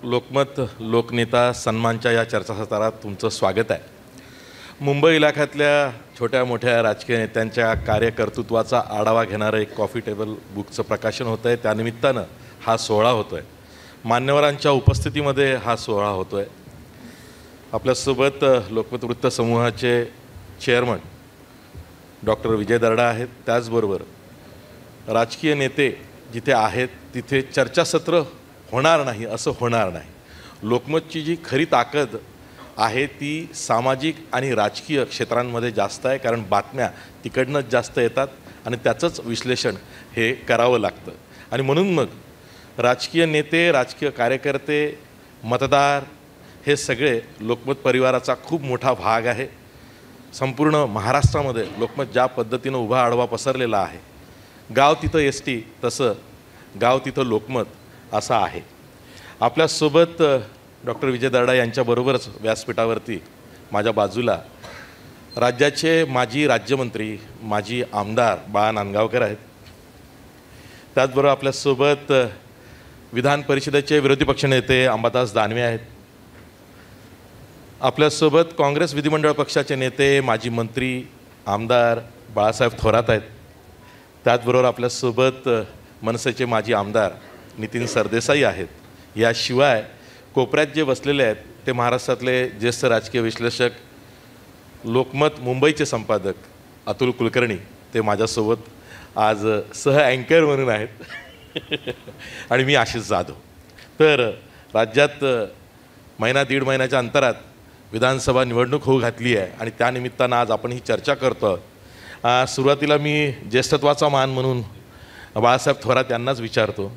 लोकमत लोकनेता सन्मानच्या या चर्चासत्रात तुमचं स्वागत आहे. मुंबई इलाख्यातल्या छोट्या मोठ्या राजकीय नेत्यांच्या कार्यकर्तृत्वाचा आढावा घेणारं एक कॉफी टेबल बुकचं प्रकाशन होतं आहे. त्यानिमित्तानं हा सोहळा होतो आहे. मान्यवरांच्या उपस्थितीमध्ये हा सोहळा होतो आहे. आपल्यासोबत लोकमत वृत्त समूहाचे चेअरमन डॉक्टर विजय दर्डा आहेत. त्याचबरोबर राजकीय नेते जिथे आहेत तिथे चर्चासत्र होणार नाही असं होणार नाही. लोकमतची जी खरी ताकद आहे ती सामाजिक आणि राजकीय क्षेत्रांमध्ये जास्त आहे, कारण बातम्या तिकडनंच जास्त येतात आणि त्याचंच विश्लेषण हे करावं लागतं. आणि म्हणून मग राजकीय नेते, राजकीय कार्यकर्ते, मतदार हे सगळे लोकमत परिवाराचा खूप मोठा भाग आहे. संपूर्ण महाराष्ट्रामध्ये लोकमत ज्या पद्धतीनं उभा आडवा पसरलेला आहे, गाव तिथं एस-टी तसं गाव तिथं लोकमत असं आहे. आपल्यासोबत डॉक्टर विजय दर्डा यांच्याबरोबरच व्यासपीठावरती माझ्या बाजूला राज्याचे माजी राज्यमंत्री, माजी आमदार बाळा नांदगावकर आहेत. त्याचबरोबर आपल्यासोबत विधान परिषदेचे विरोधी पक्षनेते अंबादास दानवे आहेत. आपल्यासोबत काँग्रेस विधिमंडळ पक्षाचे नेते, माजी मंत्री, आमदार बाळासाहेब थोरात आहेत. त्याचबरोबर आपल्यासोबत मनसेचे माजी आमदार नितीन सरदेसाई आहेत. याशिवाय कोपऱ्यात जे बसलेले आहेत ते महाराष्ट्रातले ज्येष्ठ राजकीय विश्लेषक, लोकमत मुंबईचे संपादक अतुल कुलकर्णी, ते माझ्यासोबत आज सह अँकर म्हणून आहेत. आणि मी आशिष जाधव. तर राज्यात महिना दीड महिन्याच्या अंतरात विधानसभा निवडणूक होऊ घातली आहे आणि त्यानिमित्तानं आज आपण ही चर्चा करतो. सुरुवातीला मी ज्येष्ठत्वाचा मान म्हणून बाळासाहेब थोरात यांनाच विचारतो.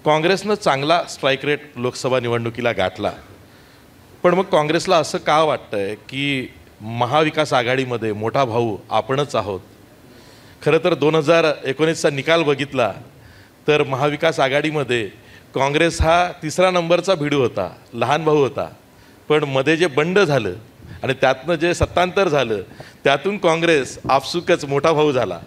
काँग्रेसनं चांगला स्ट्राईक रेट लोकसभा निवडणुकीला गाठला, पण मग काँग्रेसला असं का वाटतं आहे की महाविकास आघाडीमध्ये मोठा भाऊ आपणच आहोत? खरं तर 2019चा निकाल बघितला तर महाविकास आघाडीमध्ये काँग्रेस हा 3रा नंबरचा भिडू होता, लहान भाऊ होता. पण मध्ये जे बंड झालं आणि त्यातनं जे सत्तांतर झालं त्यातून काँग्रेस आपसुकच मोठा भाऊ झाला.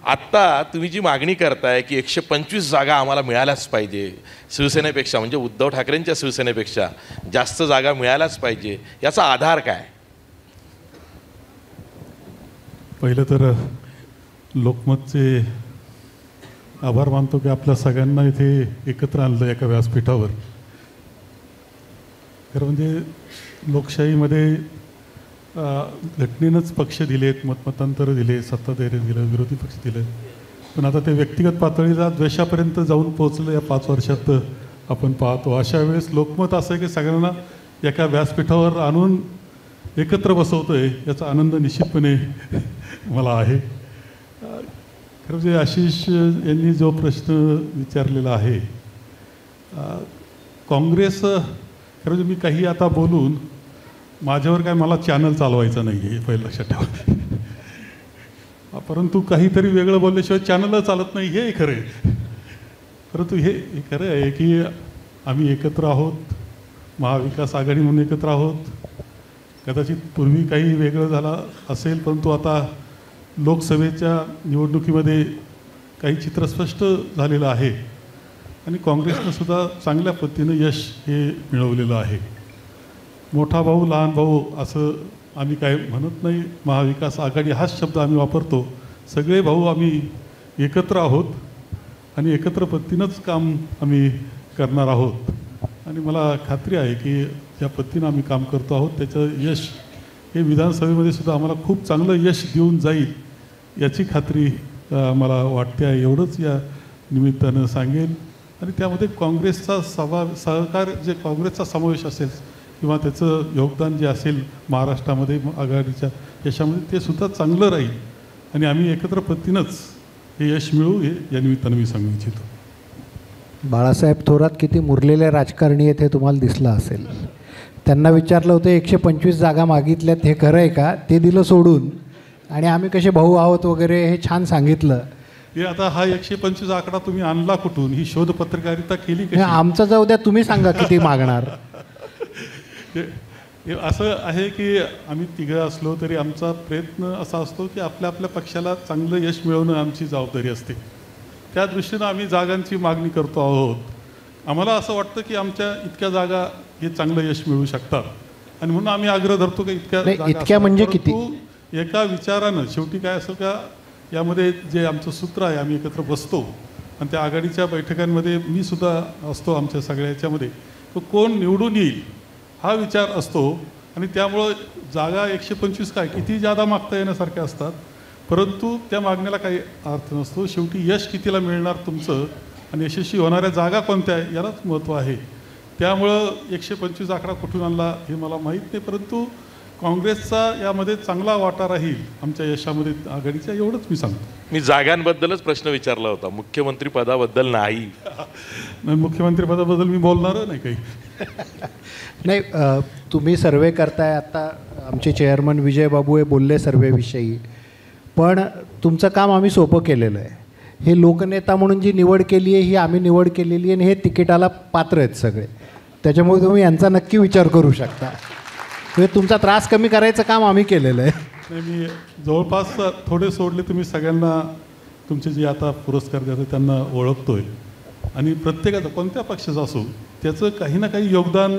आत्ता तुम्ही जी मागणी करताय की 125 जागा आम्हाला मिळाल्याच पाहिजे, शिवसेनेपेक्षा म्हणजे उद्धव ठाकरेंच्या शिवसेनेपेक्षा जास्त जागा मिळाल्याच पाहिजे, याचा आधार काय? पहिलं तर लोकमतचे आभार मानतो की आपल्या सगळ्यांना इथे एकत्र आणलं एका व्यासपीठावर. खरं म्हणजे लोकशाहीमध्ये घटनेनंच पक्ष दिलेत, मतमतांतर दिले, सत्ताधारी दिलं, विरोधी पक्ष दिले, पण आता ते व्यक्तिगत पातळीला द्वेषापर्यंत जाऊन पोहोचलं या 5 वर्षात आपण पाहतो. अशा वेळेस लोकमत असं आहे की सगळ्यांना एका व्यासपीठावर आणून एकत्र बसवतो आहे, याचा आनंद निश्चितपणे मला आहे. खरं म्हणजे आशिष यांनी जो प्रश्न विचारलेला आहे, काँग्रेस, खरं म्हणजे मी काही आता बोलून माझ्यावर काय मला चॅनल चालवायचं नाही आहे, पहिलं लक्षात ठेवा. परंतु काहीतरी वेगळं बोलल्याशिवाय चॅनलच चालत नाही, हे खरं आहे. परंतु हे खरं आहे की आम्ही एकत्र आहोत, महाविकास आघाडी म्हणून एकत्र आहोत. कदाचित पूर्वी काही वेगळं झालं असेल, परंतु आता लोकसभेच्या निवडणुकीमध्ये काही चित्र स्पष्ट झालेलं आहे आणि काँग्रेसनं सुद्धा चांगल्या पद्धतीनं यश हे मिळवलेलं आहे. मोठा भाऊ, लहान भाऊ असं आम्ही काय म्हणत नाही. महाविकास आघाडी हाच शब्द आम्ही वापरतो. सगळे भाऊ आम्ही एकत्र आहोत आणि एकत्र पद्धतीनंच काम आम्ही करणार आहोत. आणि मला खात्री आहे की ज्या पद्धतीनं आम्ही काम करतो आहोत त्याचं यश हे विधानसभेमध्ये सुद्धा आम्हाला खूप चांगलं यश देऊन जाईल याची खात्री मला वाटते आहे. एवढंच या निमित्तानं सांगेन. आणि त्यामध्ये काँग्रेसचा सहकार, जे काँग्रेसचा समावेश असेल किंवा त्याचं योगदान जे असेल महाराष्ट्रामध्ये आघाडीच्या यशामध्ये, ते सुद्धा चांगलं राहील आणि आम्ही एकत्र पद्धतीनंच हे यश मिळवू, हे या निमित्तानं मी सांगू इच्छितो. बाळासाहेब थोरात किती मुरलेले राजकारणी आहेत हे तुम्हाला दिसलं असेल. त्यांना विचारलं होतं 125 जागा मागितल्यात, हे खरं आहे का? ते दिलं सोडून आणि आम्ही कसे भाऊ आहोत वगैरे हे छान सांगितलं. हे आता हा 125 आकडा तुम्ही आणला कुठून? ही शोध पत्रकारिता केली कशी? आमचं जाऊ द्या, तुम्ही सांगा किती मागणार. हे असं आहे की आम्ही तिघं असलो तरी आमचा प्रयत्न असा असतो की आपल्या आपल्या पक्षाला चांगलं यश मिळवणं आमची जबाबदारी असते. त्या दृष्टीनं आम्ही जागांची मागणी करतो आहोत. आम्हाला असं वाटतं की आमच्या इतक्या जागा हे चांगलं यश मिळू शकतात आणि म्हणून आम्ही आग्रह धरतो की इतक्या नाही, जागा इतक्या असाव्यात. म्हणजे परंतु एका विचारानं शेवटी काय असं का यामध्ये जे आमचं सूत्र आहे, आम्ही एकत्र बसतो आणि त्या आघाडीच्या बैठकांमध्ये मी सुद्धा असतो आमच्या सगळ्या याच्यामध्ये, तो कोण निवडून येईल हा विचार असतो आणि त्यामुळं जागा 125 काय किती जादा मागता येण्यासारख्या असतात, परंतु त्या मागण्याला काही अर्थ नसतो. शेवटी यश कितीला मिळणार तुमचं आणि यशस्वी होणाऱ्या जागा कोणत्या आहे यालाच महत्त्व आहे. त्यामुळं 125 आकडा कुठून आणला हे मला माहीत नाही, परंतु काँग्रेसचा यामध्ये चांगला वाटा राहील आमच्या यशामध्ये आघाडीच्या, एवढंच मी सांगतो. मी जागांबद्दलच प्रश्न विचारला होता, मुख्यमंत्री पदाबद्दल नाही. मुख्यमंत्रीपदाबद्दल मी बोलणार नाही काही. नाही, तुम्ही सर्वे करताय, आत्ता आमचे चेअरमन विजय बाबू हे बोलले सर्वेविषयी, पण तुमचं काम आम्ही सोपं केलेलं आहे. हे लोकनेता म्हणून जी निवड केली आहे ही आम्ही निवड केलेली आहे आणि हे तिकिटाला पात्र आहेत सगळे, त्याच्यामुळे तुम्ही यांचा नक्की विचार करू शकता. म्हणजे तुमचा त्रास कमी करायचं काम आम्ही केलेलं आहे. नाही, मी जवळपास थोडे सोडले तुम्ही सगळ्यांना, तुमचे जे आता पुरस्कार देतात त्यांना ओळखतोय आणि प्रत्येकाचं कोणत्या पक्षाचं असो त्याचं काही ना काही योगदान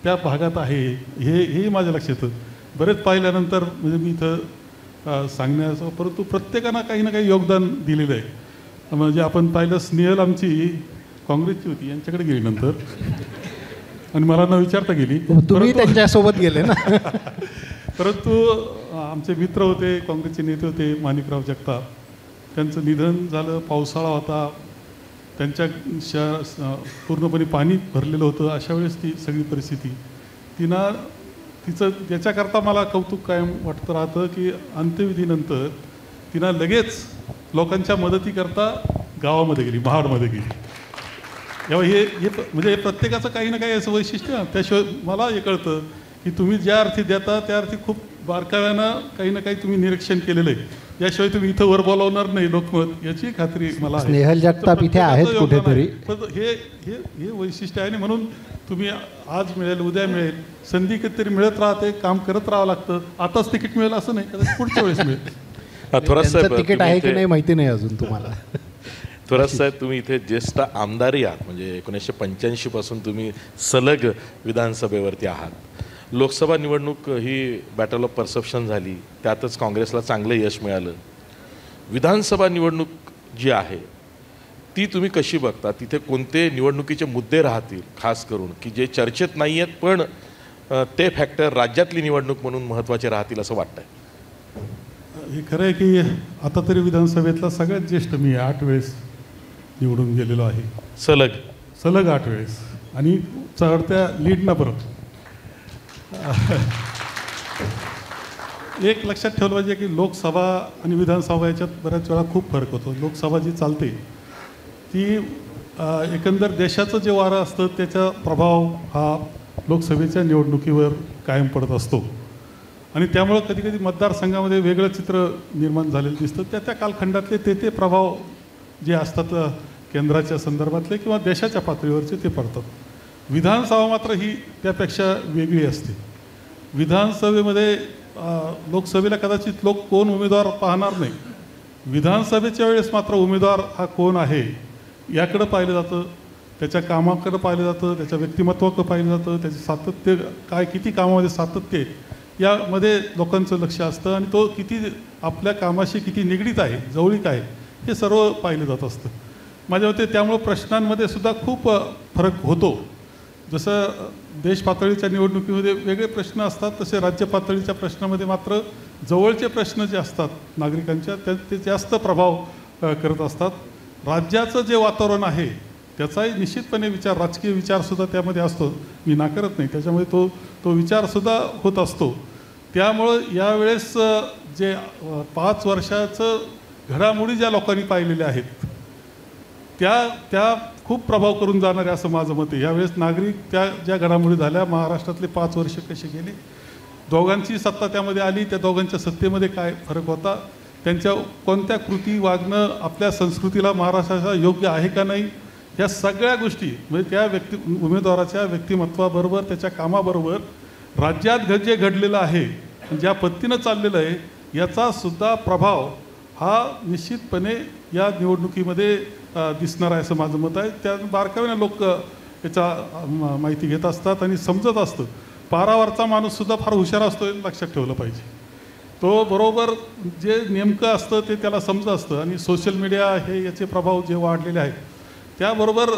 त्या भागात आहे हेही माझ्या लक्षात येतं. बरेच पाहिल्यानंतर म्हणजे मी इथं सांगण्याचं, परंतु प्रत्येकानं काही ना काही योगदान दिलेलं आहे. म्हणजे आपण पाहिलं स्नेहल आमची काँग्रेसची होती, यांच्याकडे गेली नंतर आणि मला न विचारता गेली. तुम्ही त्यांच्यासोबत गेले ना. परंतु आमचे मित्र होते, काँग्रेसचे नेते होते, माणिकराव जगताप, त्यांचं निधन झालं, पावसाळा होता, त्यांच्या पूर्णपणे पाणी भरलेलं होतं. अशा वेळेस ती सगळी परिस्थिती तिचं याच्याकरता मला कौतुक कायम वाटतं राहतं की अंत्यविधीनंतर तिनं लगेच लोकांच्या मदतीकरता गावामध्ये गेली, महाडमध्ये गेली. यावेळी हे म्हणजे हे प्रत्येकाचं काही ना काही असं वैशिष्ट्य आहे. त्याशिवाय मला हे कळतं की तुम्ही ज्या अर्थी देता त्या अर्थी खूप बारकाव्यानं काही ना काही तुम्ही निरीक्षण केलेलं आहे. याशिवाय तुम्ही इथं वर बोलावणार नाही लोकमत, याची खात्री मला आहे. स्नेहल जगताप इथे आहेत कुठेतरी. हे हे हे वैशिष्ट्य आहे आणि म्हणून तुम्ही आज मिळेल, उद्या मिळेल, संधी कधीतरी मिळत राहते, काम करत राहावं लागतं. आताच तिकीट मिळेल असं नाही, कदाचित पुढच्या वेळेस मिळेल. थोरात साहेब, तिकीट आहे की नाही माहिती नाही अजून तुम्हाला. थोरात साहेब, तुम्ही इथे ज्येष्ठ आमदारही आहात, म्हणजे 1985 पासून तुम्ही सलग विधानसभेवरती आहात. लोकसभा निवडणूक ही बॅटल ऑफ परसेप्शन झाली, त्यातच काँग्रेसला चांगलं यश मिळालं. विधानसभा निवडणूक जी आहे ती तुम्ही कशी बघता? तिथे कोणते निवडणुकीचे मुद्दे राहतील खास करून की जे चर्चेत नाही आहेत, पण ते फॅक्टर राज्यातली निवडणूक म्हणून महत्त्वाचे राहतील असं वाटतंय? हे खरं आहे की आता तरी विधानसभेतला सगळ्यात ज्येष्ठ मी 8 वेळेस निवडून गेलेलो आहे, सलग 8 वेळेस आणि चढत्या लीडनं परत. एक लक्षात ठेवलं पाहिजे की लोकसभा आणि विधानसभा याच्यात बऱ्याच वेळा खूप फरक होतो. लोकसभा जी चालते ती एकंदर देशाचं जे वारं असतं त्याचा प्रभाव हा लोकसभेच्या निवडणुकीवर कायम पडत असतो आणि त्यामुळं कधी कधी मतदारसंघामध्ये वेगळं चित्र निर्माण झालेलं दिसतं. त्या कालखंडातले ते प्रभाव जे असतात केंद्राच्या संदर्भातले किंवा देशाच्या पातळीवरचे ते पडतात. विधानसभा मात्र ही त्यापेक्षा वेगळी असते. विधानसभेमध्ये लोकसभेला कदाचित लोक कोण उमेदवार पाहणार नाही, विधानसभेच्या वेळेस मात्र उमेदवार हा कोण आहे याकडं पाहिलं जातं, त्याच्या कामाकडं पाहिलं जातं, त्याच्या व्यक्तिमत्वाकडं पाहिलं जातं, त्याचे सातत्य काय, किती कामामध्ये सातत्य यामध्ये लोकांचं लक्ष असतं आणि तो किती आपल्या कामाशी किती निगडीत आहे, जवळीक आहे, हे सर्व पाहिलं जात असतं माझ्या मते. त्यामुळं प्रश्नांमध्ये सुद्धा खूप फरक होतो. जसं देश पातळीच्या निवडणुकीमध्ये वेगळे प्रश्न असतात, तसे राज्य पातळीच्या प्रश्नामध्ये मात्र जवळचे प्रश्न जे असतात नागरिकांच्या ते जास्त प्रभाव करत असतात. राज्याचं जे वातावरण आहे त्याचाही निश्चितपणे विचार, राजकीय विचारसुद्धा त्यामध्ये असतो, मी नाकारत नाही, त्याच्यामुळे तो विचारसुद्धा होत असतो. त्यामुळं यावेळेस जे 5 वर्षाचं घडामोडी ज्या लोकांनी पाहिलेल्या आहेत त्या खूप प्रभाव करून जाणारे असं माझं मत आहे. यावेळेस नागरिक त्या ज्या घडामोडी झाल्या, महाराष्ट्रातले 5 वर्ष कसे गेले, दोघांची सत्ता त्यामध्ये आली, त्या दोघांच्या सत्तेमध्ये काय फरक होता, त्यांच्या कोणत्या कृती वागणं आपल्या संस्कृतीला महाराष्ट्राचा योग्य आहे का नाही, ह्या सगळ्या गोष्टी म्हणजे त्या उमेदवाराच्या व्यक्तिमत्वाबरोबर त्याच्या कामाबरोबर राज्यात जे घडलेलं आहे, ज्या पद्धतीनं चाललेलं आहे, याचा सुद्धा प्रभाव हा निश्चितपणे या निवडणुकीमध्ये दिसणार आहे असं माझं मत आहे. त्या बारकाव्याने लोक त्याचा माहिती घेत असतात आणि समजत असतं. पारावरचा माणूससुद्धा फार हुशार असतो हे लक्षात ठेवलं पाहिजे. तो बरोबर जे नेमकं असतं ते त्याला समजत असतं. आणि सोशल मीडिया हे याचे प्रभाव जे वाढलेले आहेत त्याबरोबर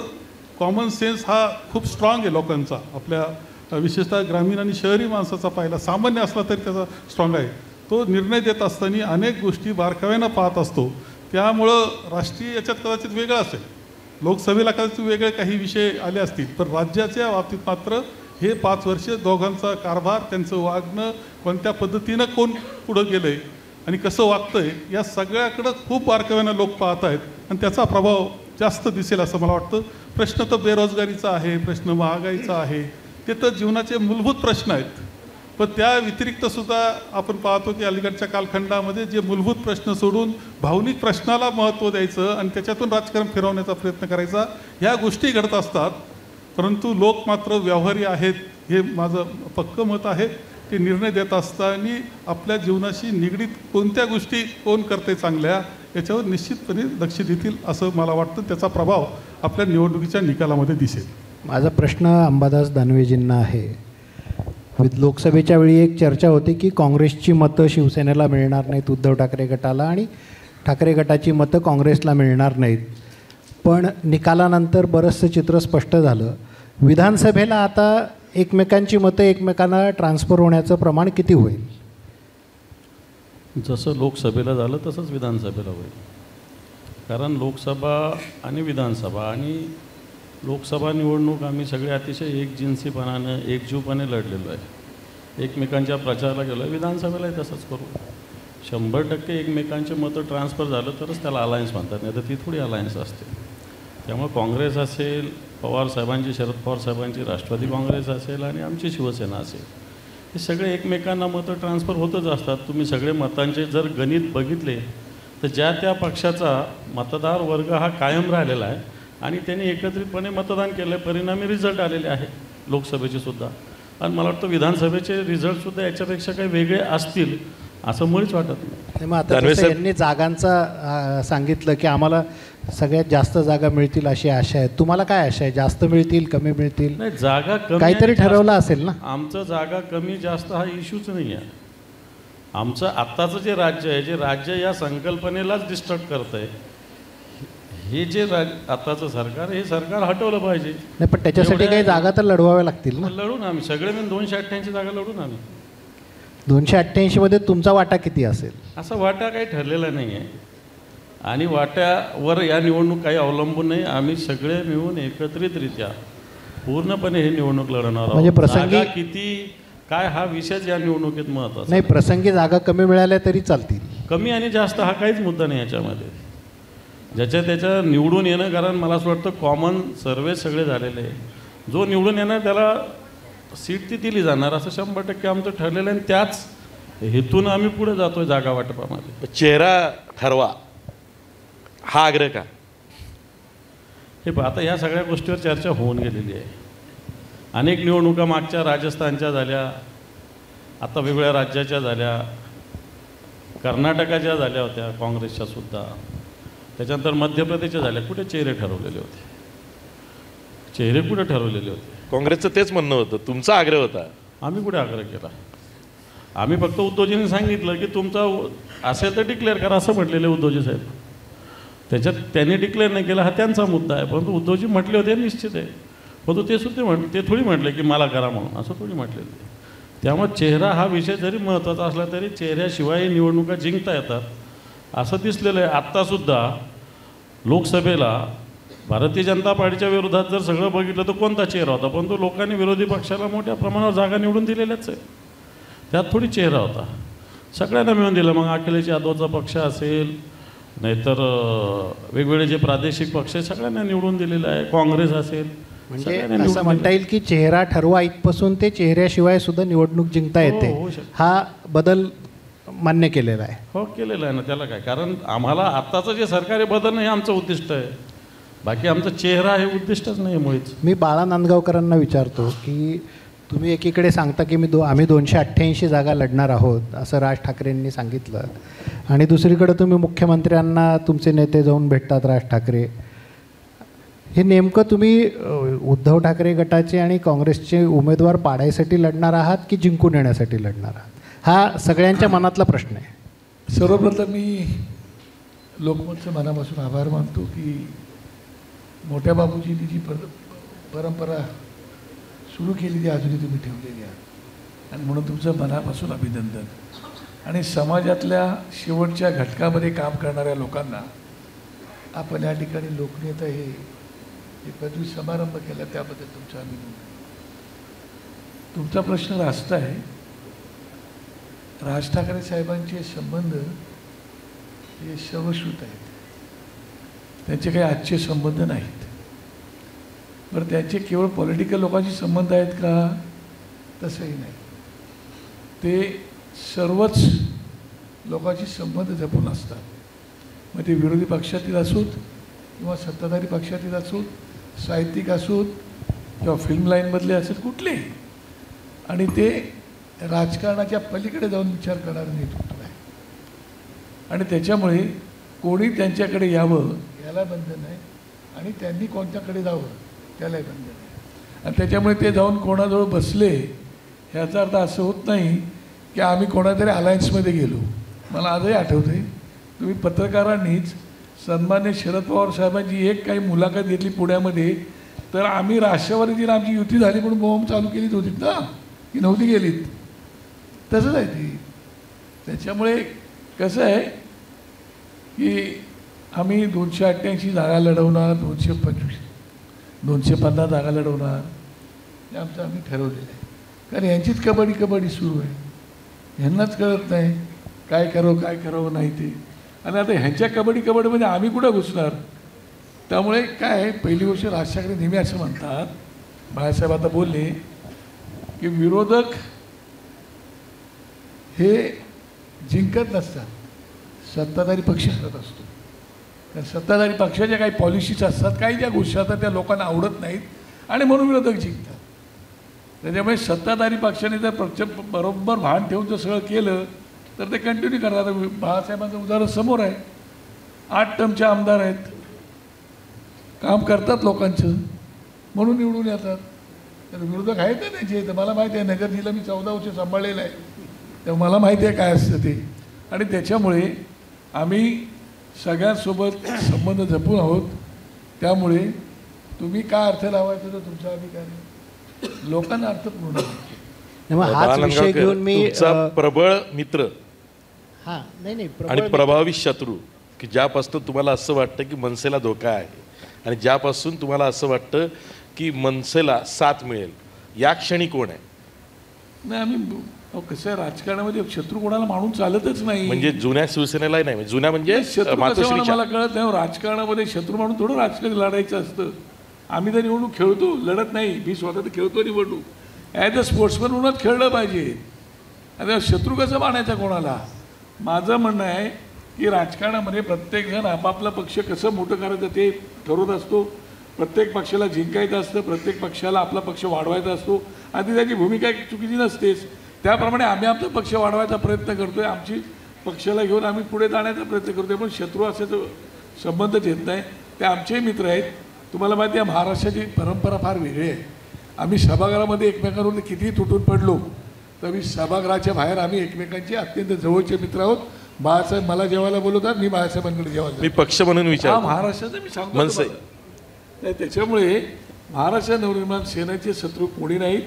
कॉमन सेन्स हा खूप स्ट्रॉंग आहे लोकांचा, आपल्या विशेषतः ग्रामीण आणि शहरी माणसाचा पाहिला, सामान्य असला तरी त्याचा स्ट्रॉंग आहे. तो निर्णय देत असताना अनेक गोष्टी बारकाव्यानं पाहत असतो. त्यामुळं राष्ट्रीय याच्यात कदाचित वेगळं असेल, लोकसभेला कदाचित वेगळे काही विषय आले असतील, पण राज्याच्या बाबतीत मात्र हे 5 वर्ष दोघांचा कारभार, त्यांचं वागणं, कोणत्या पद्धतीनं कोण पुढं गेलं आहे आणि कसं वागतं आहे, या सगळ्याकडं खूप बारकाव्यानं लोक पाहत आहेत आणि त्याचा प्रभाव जास्त दिसेल असं मला वाटतं. प्रश्न तर बेरोजगारीचा आहे, प्रश्न महागाईचा आहे, ते तर जीवनाचे मूलभूत प्रश्न आहेत. पण त्या व्यतिरिक्तसुद्धा आपण पाहतो की अलीकडच्या कालखंडामध्ये जे मूलभूत प्रश्न सोडून भावनिक प्रश्नाला महत्त्व द्यायचं आणि त्याच्यातून राजकारण फिरवण्याचा प्रयत्न करायचा, ह्या गोष्टी घडत असतात. परंतु लोक मात्र व्यवहारी आहेत, हे माझं पक्कं मत आहे. ते निर्णय देत असताना आपल्या जीवनाशी निगडीत कोणत्या गोष्टी कोण करते चांगल्या याच्यावर निश्चितपणे लक्ष देतील असं मला वाटतं. त्याचा प्रभाव आपल्या निवडणुकीच्या निकालामध्ये दिसेल. माझा प्रश्न अंबादास दानवेजींना आहे. लोकसभेच्या वेळी एक चर्चा होती की काँग्रेसची मतं शिवसेनेला मिळणार नाहीत, उद्धव ठाकरे गटाला, आणि ठाकरे गटाची मतं काँग्रेसला मिळणार नाहीत. पण निकालानंतर बरंचसं चित्र स्पष्ट झालं. विधानसभेला आता एकमेकांची मतं एकमेकांना ट्रान्सफर होण्याचं प्रमाण किती होईल? जसं लोकसभेला झालं तसंच विधानसभेला होईल. कारण लोकसभा आणि विधानसभा आणि लोकसभा निवडणूक आम्ही सगळे अतिशय एकजिन्सीपणानं एकजीवपणे लढलेलो आहे, एकमेकांच्या प्रचाराला गेलो आहे. विधानसभेलाही तसंच करू. 100% एकमेकांचे मतं ट्रान्सफर झालं तरच त्याला अलायन्स म्हणतात, नाही तर ती थोडी अलायन्स असते. त्यामुळे काँग्रेस असेल, पवारसाहेबांची, शरद पवारसाहेबांची राष्ट्रवादी काँग्रेस असेल आणि आमची शिवसेना असेल, हे सगळे एकमेकांना मतं ट्रान्सफर होतच असतात. तुम्ही सगळे मतांचे जर गणित बघितले तर ज्या त्या पक्षाचा मतदार वर्ग हा कायम राहिलेला आहे आणि त्यांनी एकत्रितपणे मतदान केलं आहे. परिणामी रिझल्ट आलेले आहे लोकसभेचे सुद्धा. आणि मला वाटतं विधानसभेचे रिझल्टसुद्धा याच्यापेक्षा काही वेगळे असतील असं मुळीच वाटत नाही. मग आता जसं यांनी जागांचा सांगितलं की आम्हाला सगळ्यात जास्त जागा मिळतील अशी आशा आहे. तुम्हाला काय आशा आहे? जास्त मिळतील, कमी मिळतील? नाही, जागा कमी काहीतरी ठरवलं असेल ना. आमचं जागा कमी जास्त हा इश्यूच नाही आहे. आमचं आत्ताचं जे राज्य आहे, जे राज्य या संकल्पनेलाच डिस्टर्ब करतं आहे, हे जे आत्ताचं सरकार, हे सरकार हटवलं पाहिजे. नाही, पण त्याच्यासाठी काही जागा तर लढवाव्या लागतील ना. लढून आम्ही सगळे मिळून 288 जागा लढून आम्ही. 288 मध्ये तुमचा वाटा किती असेल? असा वाटा काही ठरलेला नाही आहे आणि वाट्यावर या निवडणूक काही अवलंबून नाही. आम्ही सगळे मिळून एकत्रितरित्या पूर्णपणे हे निवडणूक लढवणार आहोत. म्हणजे प्रसंगी जागा किती काय हा विषयच या निवडणुकीत महत्त्वाचा नाही. प्रसंगी जागा कमी मिळाल्या तरी चालतील. कमी आणि जास्त हा काहीच मुद्दा नाही याच्यामध्ये. ज्याच्या त्याच्या निवडून येणं, कारण मला असं वाटतं कॉमन सर्वे सगळे झालेले आहे. जो निवडून येणार त्याला सीट ती दिली जाणार असं 100% आमचं ठरलेलं आहे. आणि त्याच हेतून आम्ही पुढे जातोय जागा वाटपामध्ये. चेहरा ठरवा हा आग्रह का? हे आता या सगळ्या गोष्टीवर चर्चा होऊन गेलेली आहे. अनेक निवडणुका मागच्या राजस्थानच्या झाल्या, आता वेगवेगळ्या राज्याच्या झाल्या, कर्नाटकाच्या झाल्या होत्या काँग्रेसच्या सुद्धा, त्याच्यानंतर मध्य प्रदेशच्या झाल्या. कुठे चेहरे ठरवलेले होते? चेहरे कुठे ठरवलेले होते? काँग्रेसचं तेच म्हणणं होतं, तुमचा आग्रह होता. आम्ही कुठे आग्रह केला? आम्ही फक्त उद्धवजींनी सांगितलं की तुमचा असेल तर डिक्लेअर करा असं म्हटलेले उद्धवजी साहेब. त्याच्यात त्यांनी डिक्लेअर नाही केला हा त्यांचा मुद्दा आहे. परंतु उद्धवजी म्हटले होते निश्चित आहे. परंतु ते सुद्धा ते थोडी म्हटले की मला करा म्हणून, असं थोडी म्हटलेलं आहे. त्यामुळे चेहरा हा विषय जरी महत्त्वाचा असला तरी चेहऱ्याशिवाय निवडणुका जिंकता येतात असं दिसलेलं आहे. आत्तासुद्धा लोकसभेला भारतीय जनता पार्टीच्या विरोधात जर सगळं बघितलं तर कोणता चेहरा होता? परंतु लोकांनी विरोधी पक्षाला मोठ्या प्रमाणावर जागा निवडून दिलेल्याच आहे. त्यात थोडी चेहरा होता, सगळ्यांना मिळून दिलं. मग अखिलेश यादवचा पक्ष असेल, नाहीतर वेगवेगळे जे प्रादेशिक पक्ष आहे सगळ्यांना निवडून दिलेलं आहे. काँग्रेस असेल, म्हणजे असं म्हणता येईल की चेहरा ठरवा इथपासून ते चेहऱ्याशिवाय सुद्धा निवडणूक जिंकता येते. हा बदल मान्य केलेला आहे. हो, केलेलं आहे ना. त्याला काय, कारण आम्हाला आत्ताचं जे सरकारी बदल नाही आमचं उद्दिष्ट आहे. बाकी आमचा चेहरा हे उद्दिष्टच नाही मुळीच. मी बाळा नांदगावकरांना विचारतो की तुम्ही एकीकडे सांगता की आम्ही 288 जागा लढणार आहोत असं राज ठाकरेंनी सांगितलं, आणि दुसरीकडे तुम्ही मुख्यमंत्र्यांना तुमचे नेते जाऊन भेटतात राज ठाकरे. हे नेमकं तुम्ही उद्धव ठाकरे गटाचे आणि काँग्रेसचे उमेदवार पाडायसाठी लढणार आहात की जिंकून येण्यासाठी लढणार आहात, हा सगळ्यांच्या मनातला प्रश्न आहे. सर्वप्रथम मी लोकमतचं मनापासून आभार मानतो की मोठ्या बाबूजींनी जी परंपरा सुरू केली ती अजूनही तुम्ही ठेवलेली आहात आणि म्हणून तुमचं मनापासून अभिनंदन. आणि समाजातल्या शेवटच्या घटकामध्ये काम करणाऱ्या लोकांना आपण या ठिकाणी लोकनेता हे पदवी समारंभ केला त्याबद्दल तुमचं अभिनंदन. तुमचा प्रश्न रास्त आहे. राज ठाकरे साहेबांचे संबंध हे सर्वश्रुत आहेत, त्यांचे काही आजचे संबंध नाहीत. बरं त्यांचे केवळ पॉलिटिकल लोकांशी संबंध आहेत का? तसंही नाही. ते सर्वच लोकांशी संबंध जपून असतात. मग ते विरोधी पक्षातील असोत किंवा सत्ताधारी पक्षातील असोत, साहित्यिक असोत किंवा फिल्म लाईनमधले असोत, कुठलेही. आणि ते राजकारणाच्या पलीकडे जाऊन विचार करणारं नेतृत्व आहे. आणि त्याच्यामुळे कोणी त्यांच्याकडे यावं याला बंधन आहे आणि त्यांनी कोणत्याकडे जावं त्यालाही बंधन आहे. आणि त्याच्यामुळे ते जाऊन कोणाजवळ बसले ह्याचा अर्थ असं होत नाही की आम्ही कोणातरी अलायन्समध्ये गेलो. मला आजही आठवतं आहे, तुम्ही पत्रकारांनीच सन्मान्य शरद पवार साहेबांची एक काही मुलाखत घेतली पुण्यामध्ये, तर आम्ही राष्ट्रवादीची आमची युती झाली म्हणून बोंब चालू केलीच होतीत ना, की नव्हती गेलीत. तसंच आहे ती. त्याच्यामुळे कसं आहे की आम्ही 288 जागा लढवणार, 250 जागा लढवणार, हे आमचं आम्ही ठरवलेलं आहे. कारण यांचीच कबड्डी सुरू आहे. ह्यांनाच कळत नाही काय करावं नाही ते. आणि आता ह्यांच्या कबड्डीमध्ये आम्ही कुठं घुसणार. त्यामुळे काय आहे, पहिली गोष्ट राज ठाकरे नेहमी असं म्हणतात, बाळासाहेब आता बोलले की विरोधक हे जिंकत नसतात, सत्ताधारी पक्ष करत असतो. कारण सत्ताधारी पक्षाच्या काही पॉलिसीज असतात, काही ज्या गोष्टी असतात त्या लोकांना आवडत नाहीत आणि म्हणून विरोधक जिंकतात. त्याच्यामुळे सत्ताधारी पक्षाने जर बरोबर भान ठेवून जर सगळं केलं तर ते कंटिन्यू करतात. बाळासाहेबांचं उदाहरण समोर आहे. 8 टर्मचे आमदार आहेत, काम करतात लोकांचं म्हणून निवडून येतात. तर विरोधक आहेत ना त्यांचे. तर मला माहिती आहे, नगर जिल्हा मी 14 वर्ष सांभाळलेलं आहे, तेव्हा मला माहिती आहे काय असतं ते. आणि त्याच्यामुळे आम्ही सगळ्यांसोबत संबंध जपून आहोत. त्यामुळे तुम्ही काय अर्थ लावायचा तर तुमचा अधिकार आहे, लोकांना अर्थपूर्ण आहे. हाच विषय घेऊन मी तुमचा प्रबळ मित्र हां नाही आणि प्रभावी शत्रू, की ज्यापासून तुम्हाला असं वाटतं की मनसेला धोका आहे आणि ज्यापासून तुम्हाला असं वाटतं की मनसेला साथ मिळेल, या क्षणी कोण आहे? नाही, आम्ही कसं आहे, राजकारणामध्ये शत्रू कोणाला मानून चालतच नाही. म्हणजे जुन्या शिवसेनेलाही नाही, जुन्या म्हणजे शत्रू मातोश्रीच्या. मला कळत नाही. राजकारणामध्ये शत्रू म्हणून थोडं राजकारण लढायचं असतं. आम्ही तर निवडणूक खेळतो, लढत नाही. मी स्वतः तर खेळतो निवडणूक, ॲज अ स्पोर्ट्समन म्हणूनच खेळलं पाहिजे. आता शत्रू कसं मानायचा कोणाला? माझं म्हणणं आहे की राजकारणामध्ये प्रत्येकजण आपापला पक्ष कसं मोठं करायचं ते ठरवत असतो. प्रत्येक पक्षाला जिंकायचं असतं, प्रत्येक पक्षाला आपला पक्ष वाढवायचा असतो आणि त्याची भूमिका चुकीची नसतेच. त्याप्रमाणे आम्ही आमचा पक्ष वाढवायचा प्रयत्न करतो आहे, आमची पक्षाला घेऊन आम्ही पुढे जाण्याचा प्रयत्न करतो आहे. पण शत्रू असे संबंधच येत नाही. ते आमचेही मित्र आहेत. तुम्हाला माहिती आहे, महाराष्ट्राची परंपरा फार वेगळी आहे. आम्ही सभागृहामध्ये एकमेकांवर कितीही तुटून पडलो तरी सभागृहाच्या बाहेर आम्ही एकमेकांचे अत्यंत जवळचे मित्र आहोत. बाळासाहेब मला जेवायला बोलवतात, मी बाळासाहेबांकडे जेवायला. मी पक्ष म्हणून विचार महाराष्ट्राचं मी सांगतो मनसे. तुम्हाला. त्याच्यामुळे महाराष्ट्र नवनिर्माण सेनेचे शत्रू कोणी नाहीत.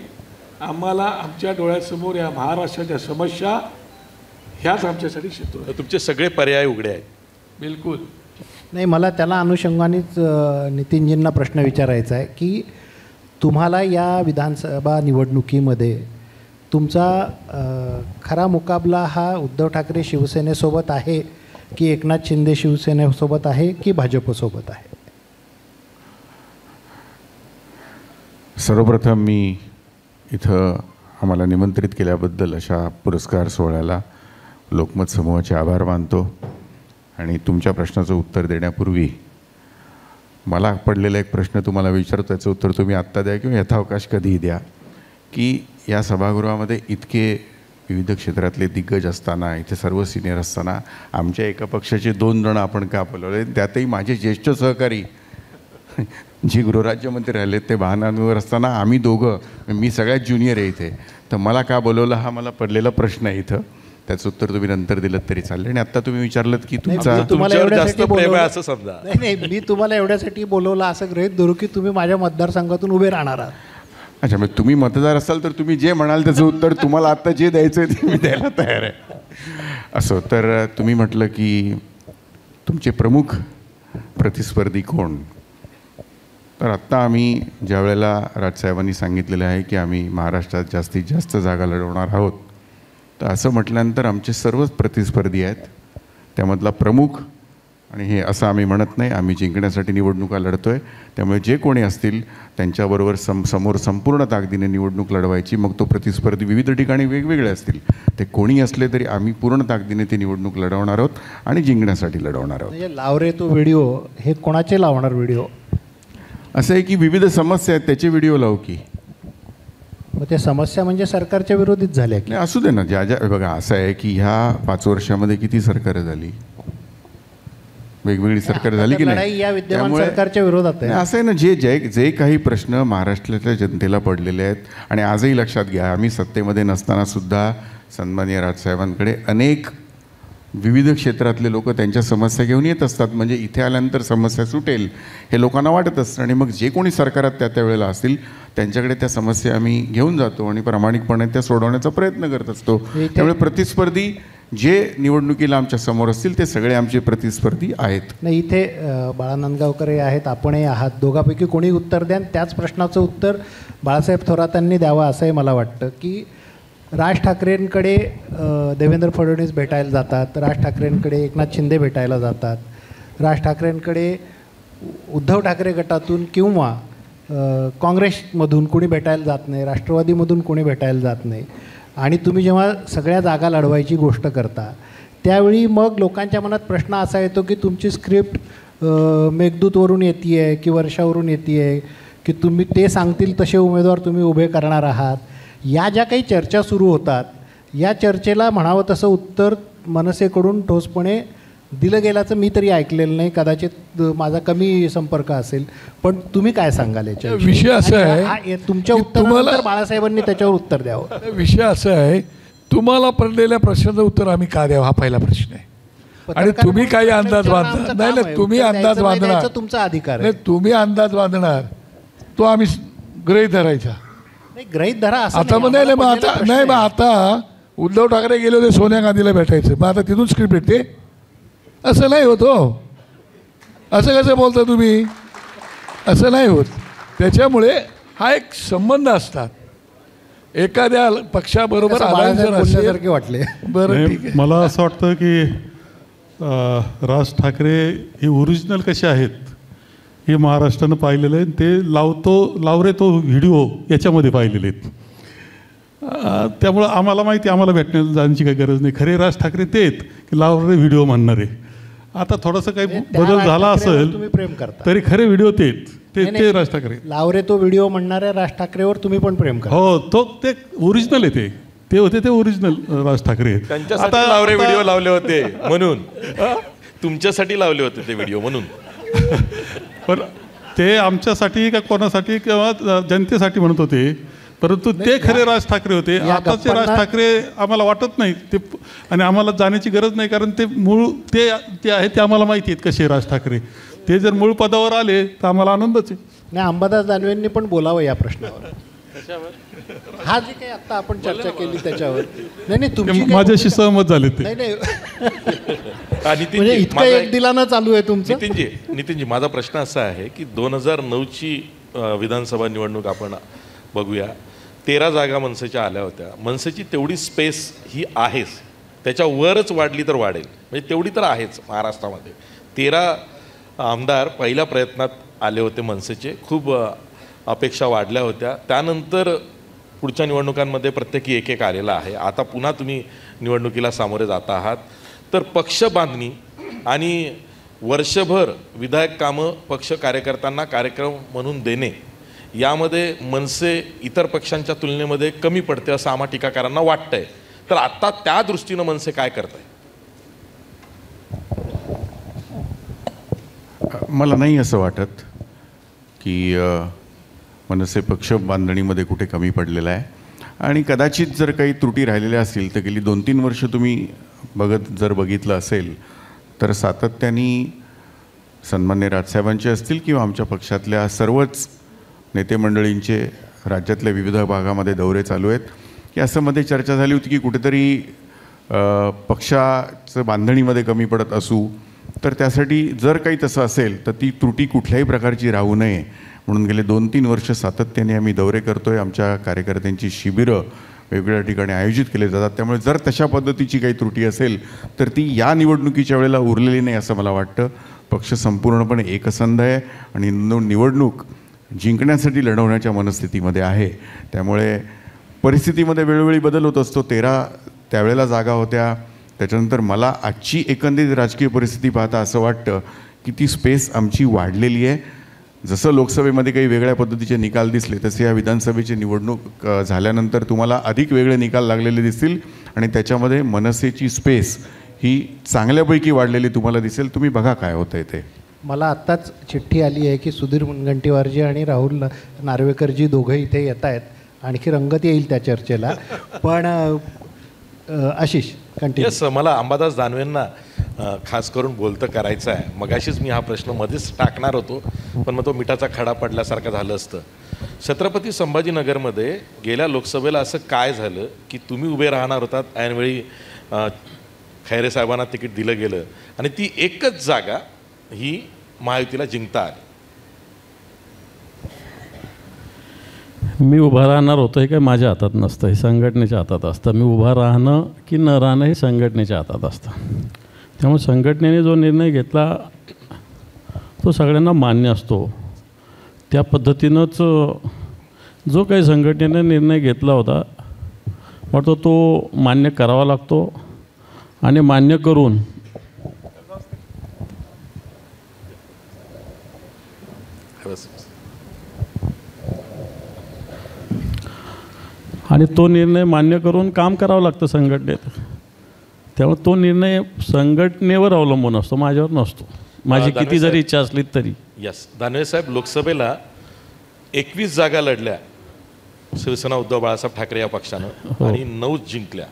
आम्हाला आमच्या डोळ्यासमोर या महाराष्ट्राच्या समस्या ह्याच आमच्यासाठी शत्रू आहेत. तुमचे सगळे पर्याय उघडे आहेत. बिलकुल नाही, मला त्याला अनुषंगानेच नितीनजींना प्रश्न विचारायचा आहे की तुम्हाला या विधानसभा निवडणुकीमध्ये तुमचा खरा मुकाबला हा उद्धव ठाकरे शिवसेनेसोबत आहे की एकनाथ शिंदे शिवसेनेसोबत आहे की भाजपसोबत आहे? सर्वप्रथम मी इथं आम्हाला निमंत्रित केल्याबद्दल अशा पुरस्कार सोहळ्याला लोकमत समूहाचे आभार मानतो. आणि तुमच्या प्रश्नाचं उत्तर देण्यापूर्वी मला पडलेला एक प्रश्न तुम्हाला विचारतो, त्याचं उत्तर तुम्ही आत्ता द्या किंवा यथावकाश कधीही द्या. की या सभागृहामध्ये इतके विविध क्षेत्रातले दिग्गज असताना, इथे सर्व सिनियर असताना आमच्या एका पक्षाचे 2 जण आपण का बोलवले, त्यातही माझे ज्येष्ठ सहकारी जे गृहराज्यमंत्री राहिले ते वाहनांवर असताना आम्ही दोघं, मी सगळ्यात ज्युनियर आहे इथे, तर मला का बोलवलं हा मला पडलेला प्रश्न आहे इथं. त्याचं उत्तर तुम्ही नंतर दिलं तरी चालेल. आणि आत्ता तुम्ही विचारलं की तुमचा तुम्हाला तुमच्यावर एवढ्यासाठी जास्त प्रेम आहे बोलवलं- असं समजा. नाही, मी तुम्हाला एवढ्यासाठी बोलवलं असं गृहीत धरू की तुम्ही माझ्या मतदारसंघातून उभे राहणार आहात. अच्छा, मग तुम्ही मतदार असाल तर तुम्ही जे म्हणाल त्याचं उत्तर तुम्हाला आत्ता जे द्यायचं आहे ते मी द्यायला तयार आहे. असो, तर तुम्ही म्हटलं की तुमचे प्रमुख प्रतिस्पर्धी कोण. तर आत्ता आम्ही ज्या वेळेला राजसाहेबांनी सांगितलेलं आहे की आम्ही महाराष्ट्रात जास्तीत जास्त जागा लढवणार आहोत, तर असं म्हटल्यानंतर आमचे सर्वच प्रतिस्पर्धी आहेत. त्यामधला प्रमुख, आणि हे असं आम्ही म्हणत नाही, आम्ही जिंकण्यासाठी निवडणुका लढतो आहे, त्यामुळे जे कोणी असतील त्यांच्याबरोबर समोर संपूर्ण ताकदीने निवडणूक लढवायची. मग तो प्रतिस्पर्धी विविध ठिकाणी वेगवेगळे असतील, ते कोणी असले तरी आम्ही पूर्ण ताकदीने ती निवडणूक लढवणार आहोत आणि जिंकण्यासाठी लढवणार आहोत. म्हणजे लाव रे तो व्हिडिओ, हे कोणाचे लावणार व्हिडिओ? असं आहे की विविध समस्या आहेत त्याचे व्हिडिओ लावू की. मग ते समस्या म्हणजे सरकारच्या विरोधीत झाल्या की? नाही, असू दे ना. ज्या बघा, असं आहे की ह्या 5 वर्षामध्ये किती सरकारं झाली, वेगवेगळी सरकार झाली की लढाई नाही. या विद्यमान सरकारच्या विरोधात आहे. असं आहे ना, जे काही प्रश्न महाराष्ट्रातल्या जनतेला पडलेले आहेत, आणि आजही लक्षात घ्या, आम्ही सत्तेमध्ये नसताना सुद्धा सन्माननीय राजसाहेबांकडे अनेक विविध क्षेत्रातले लोक त्यांच्या समस्या घेऊन येत असतात. म्हणजे इथे आल्यानंतर समस्या सुटेल हे लोकांना वाटत असतं, आणि मग जे कोणी सरकारात त्या वेळेला असतील त्यांच्याकडे त्या समस्या आम्ही घेऊन जातो आणि प्रामाणिकपणे त्या सोडवण्याचा प्रयत्न करत असतो. त्यामुळे प्रतिस्पर्धी जे निवडणुकीला आमच्या समोर असतील ते सगळे आमचे प्रतिस्पर्धी आहेत. नाही, इथे बाळा नांदगावकर हे आहेत, आपणही आहात. दोघांपैकी कोणी उत्तर द्या. त्याच प्रश्नाचं उत्तर बाळासाहेब थोरातांनी द्यावं असंही मला वाटतं की राज ठाकरेंकडे देवेंद्र फडणवीस भेटायला जातात, राज ठाकरेंकडे एकनाथ शिंदे भेटायला जातात, राज ठाकरेंकडे उद्धव ठाकरे गटातून किंवा काँग्रेसमधून कोणी भेटायला जात नाही, राष्ट्रवादीमधून कोणी भेटायला जात नाही. आणि तुम्ही जेव्हा सगळ्या जागा लढवायची गोष्ट करता त्यावेळी मग लोकांच्या मनात प्रश्न असा येतो की तुमची स्क्रिप्ट मेघदूतवरून येते आहे की वर्षावरून येते आहे की तुम्ही ते सांगतील तसे उमेदवार तुम्ही उभे करणार आहात. या ज्या काही चर्चा सुरू होतात, या चर्चेला म्हणावं तसं उत्तर मनसेकडून ठोसपणे दिलं गेल्याचं मी तरी ऐकलेलं नाही. कदाचित माझा कमी संपर्क असेल, पण तुम्ही काय सांगाल याच्या विषय असा आहे तुमच्या उत्तरानंतर बाळासाहेबांनी त्याच्यावर उत्तर द्यावं. विषय असा आहे, तुम्हाला पडलेल्या प्रश्नाचं उत्तर आम्ही का द्यावं हा पहिला प्रश्न आहे. आणि तुम्ही काही अंदाज बांधणार नाही ना, तुम्ही अंदाज बांधणार, तुमचा अधिकार आहे. नाही, तुम्ही अंदाज बांधणार तो आम्ही गृहीत धरायचा. नाही, गृहीत धरा असं आता नाही. मग नाही, मग आम्हाला आता पडलेला नाही, मग प्रश्न आहे. आता उद्धव ठाकरे गेले होते सोनिया गांधीला भेटायचं, मग आता तिथून स्क्रिप्ट येते असं नाही होत हो. असं कसं बोलता तुम्ही? असं नाही होत. त्याच्यामुळे हा एक संबंध असतात. एखाद्या पक्षाबरोबर कसं alliance जर बाळासाहेब असेल- बोलण्यासारखे वाटले. बरं, ठीक आहे. मला असं वाटतं की राज ठाकरे हे ओरिजिनल कसे आहेत हे महाराष्ट्रानं पाहिलेलं आहे. ते लाव रे तो व्हिडिओ याच्यामध्ये पाहिलेले आहेत. त्यामुळं आम्हाला माहिती, आम्हाला भेटण्याला जाण्याची काही गरज नाही. खरे राज ठाकरे ते आहेत की लाव रे व्हिडिओ म्हणणारे. आता थोडासा काही त्या बदल राज झाला ठाकरेवर असेल तुम्ही प्रेम करता. तरी खरे व्हिडिओ ते आहेत. नाही, ते राज ठाकरे. लावरे तो व्हिडिओ म्हणणाऱ्या राज ठाकरेवर तुम्ही पण प्रेम करा. हो, ते ओरिजिनल आहे. ते होते ते ओरिजिनल राज ठाकरे आहेत. त्यांच्यासाठी लावरे व्हिडिओ लावले होते म्हणून, तुमच्यासाठी लावले होते ते व्हिडिओ म्हणून. पण ते आमच्यासाठी का कोणासाठी किंवा जनतेसाठी म्हणत होते, परंतु ते खरे राज ठाकरे होते. आताचे राज ठाकरे आम्हाला वाटत नाही ते, आणि आम्हाला जाण्याची गरज नाही, कारण ते मूळ ते आहे ते आम्हाला माहिती आहेत कसे राज ठाकरे. ते जर मूळ पदावर आले तर आम्हाला आनंदच आहे. नाही, अंबादास दानवेंनी पण बोलावं या प्रश्नावर. हा जे काही आता आपण चर्चा केली त्याच्यावर. नाही, तुमची काय माझ्याशी सहमत झाले ते. नाही नाही नितीनजी, म्हणजे इतकं माझा एक दिलानं चालू आहे तुमचं. नितीनजी, माझा प्रश्न असा आहे की 2009ची विधानसभा निवडणूक आपण बघूया. 13 जागा मनसेच्या आल्या होत्या. मनसेची तेवढी स्पेस ही आहेच, त्याच्यावरच वाढली तर वाढेल, म्हणजे तेवढी तर आहेच महाराष्ट्रामध्ये. 13 आमदार पहिल्या प्रयत्नात आले होते मनसेचे. खूप अपेक्षा वाढल्या होत्या. त्यानंतर पुढच्या निवडणुकांमध्ये प्रत्येकी एक आलेला आहे. आता पुन्हा तुम्ही निवडणुकीला सामोरे जात आहात. तर पक्ष बांधणी आणि वर्षभर विधायक कामं पक्ष कार्यकर्त्यांना कार्यक्रम म्हणून देणे, यामध्ये मनसे इतर पक्षांच्या तुलनेमध्ये कमी पडते असं आम्हा टीकाकारांना वाटतंय. तर आता त्या दृष्टीनं मनसे काय करत आहे? मला नाही असं वाटत. की मनसे पक्ष बांधणीमध्ये कुठे कमी पडलेला आहे आणि कदाचित जर काही त्रुटी राहिलेल्या असतील तर गेली 2-3 वर्ष तुम्ही बघितलं असेल तर सातत्याने सन्मान्य राजसाहेबांचे असतील किंवा आमच्या पक्षातल्या सर्वच नेते मंडळींचे राज्यातल्या विविध भागामध्ये दौरे चालू आहेत की असं मध्ये चर्चा झाली होती की कुठेतरी पक्षाचं बांधणीमध्ये कमी पडत असू तर त्यासाठी जर काही तसं असेल तर ती त्रुटी कुठल्याही प्रकारची राहू नये म्हणून गेले 2-3 वर्ष सातत्याने आम्ही दौरे करतोय. आमच्या कार्यकर्त्यांची शिबिरं वेगवेगळ्या ठिकाणी आयोजित केले जातात. त्यामुळे जर तशा पद्धतीची काही त्रुटी असेल तर ती या निवडणुकीच्या वेळेला उरलेली नाही असं मला वाटतं. पक्ष संपूर्णपणे एकसंध आहे आणि निवडणूक जिंकण्यासाठी लढवण्याच्या मनस्थितीमध्ये आहे. त्यामुळे परिस्थितीमध्ये वेळोवेळी बदल होत असतो. 13 त्यावेळेला जागा होत्या. त्याच्यानंतर मला आजची एकंदरीत राजकीय परिस्थिती पाहता असं वाटतं की ती स्पेस आमची वाढलेली आहे. जसं लोकसभेमध्ये काही वेगळ्या पद्धतीचे निकाल दिसले तसे या विधानसभेची निवडणूक झाल्यानंतर तुम्हाला अधिक वेगळे निकाल लागलेले दिसतील आणि त्याच्यामध्ये मनसेची स्पेस ही चांगल्यापैकी वाढलेली तुम्हाला दिसेल. तुम्ही बघा काय होतं आहे ते. मला आत्ताच चिठ्ठी आली आहे की सुधीर मुनगंटीवारजी आणि राहुल नार्वेकरजी दोघं इथे येत आहेत. आणखी रंगत येईल त्या चर्चेला. पण आशिष कंटिन्यू. येस, मला अंबादास दानवेंना खास करून बोलतं करायचं आहे. मगाशीच मी हा प्रश्न मध्येच टाकणार होतो पण मग तो मिठाचा खडा पडल्यासारखं झालं असतं. छत्रपती संभाजीनगरमध्ये गेल्या लोकसभेला असं काय झालं की तुम्ही उभे राहणार होतात ऐनवेळी खैरे साहेबांना तिकीट दिलं गेलं आणि ती एकच जागा ही महायुतीला जिंकता आली? मी उभा राहणार होतो हे काय माझ्या हातात नसतं, हे संघटनेच्या हातात असतं. मी उभा राहणं की न राहणं हे संघटनेच्या हातात असतं. त्यामुळे संघटनेने जो निर्णय घेतला तो सगळ्यांना मान्य असतो. त्या पद्धतीनंच जो काही संघटनेने निर्णय घेतला होता वाटतो तो मान्य करावा लागतो आणि मान्य करून आणि तो निर्णय मान्य करून काम करावं लागतं संघटनेत. त्यामुळे तो निर्णय संघटनेवर अवलंबून असतो, माझ्यावर नसतो. माझी किती जरी इच्छा असली तरी. यस, दानवे साहेब, लोकसभेला 21 जागा लढल्या शिवसेना उद्धव बाळासाहेब ठाकरे या पक्षानं आणि 9 जिंकल्या.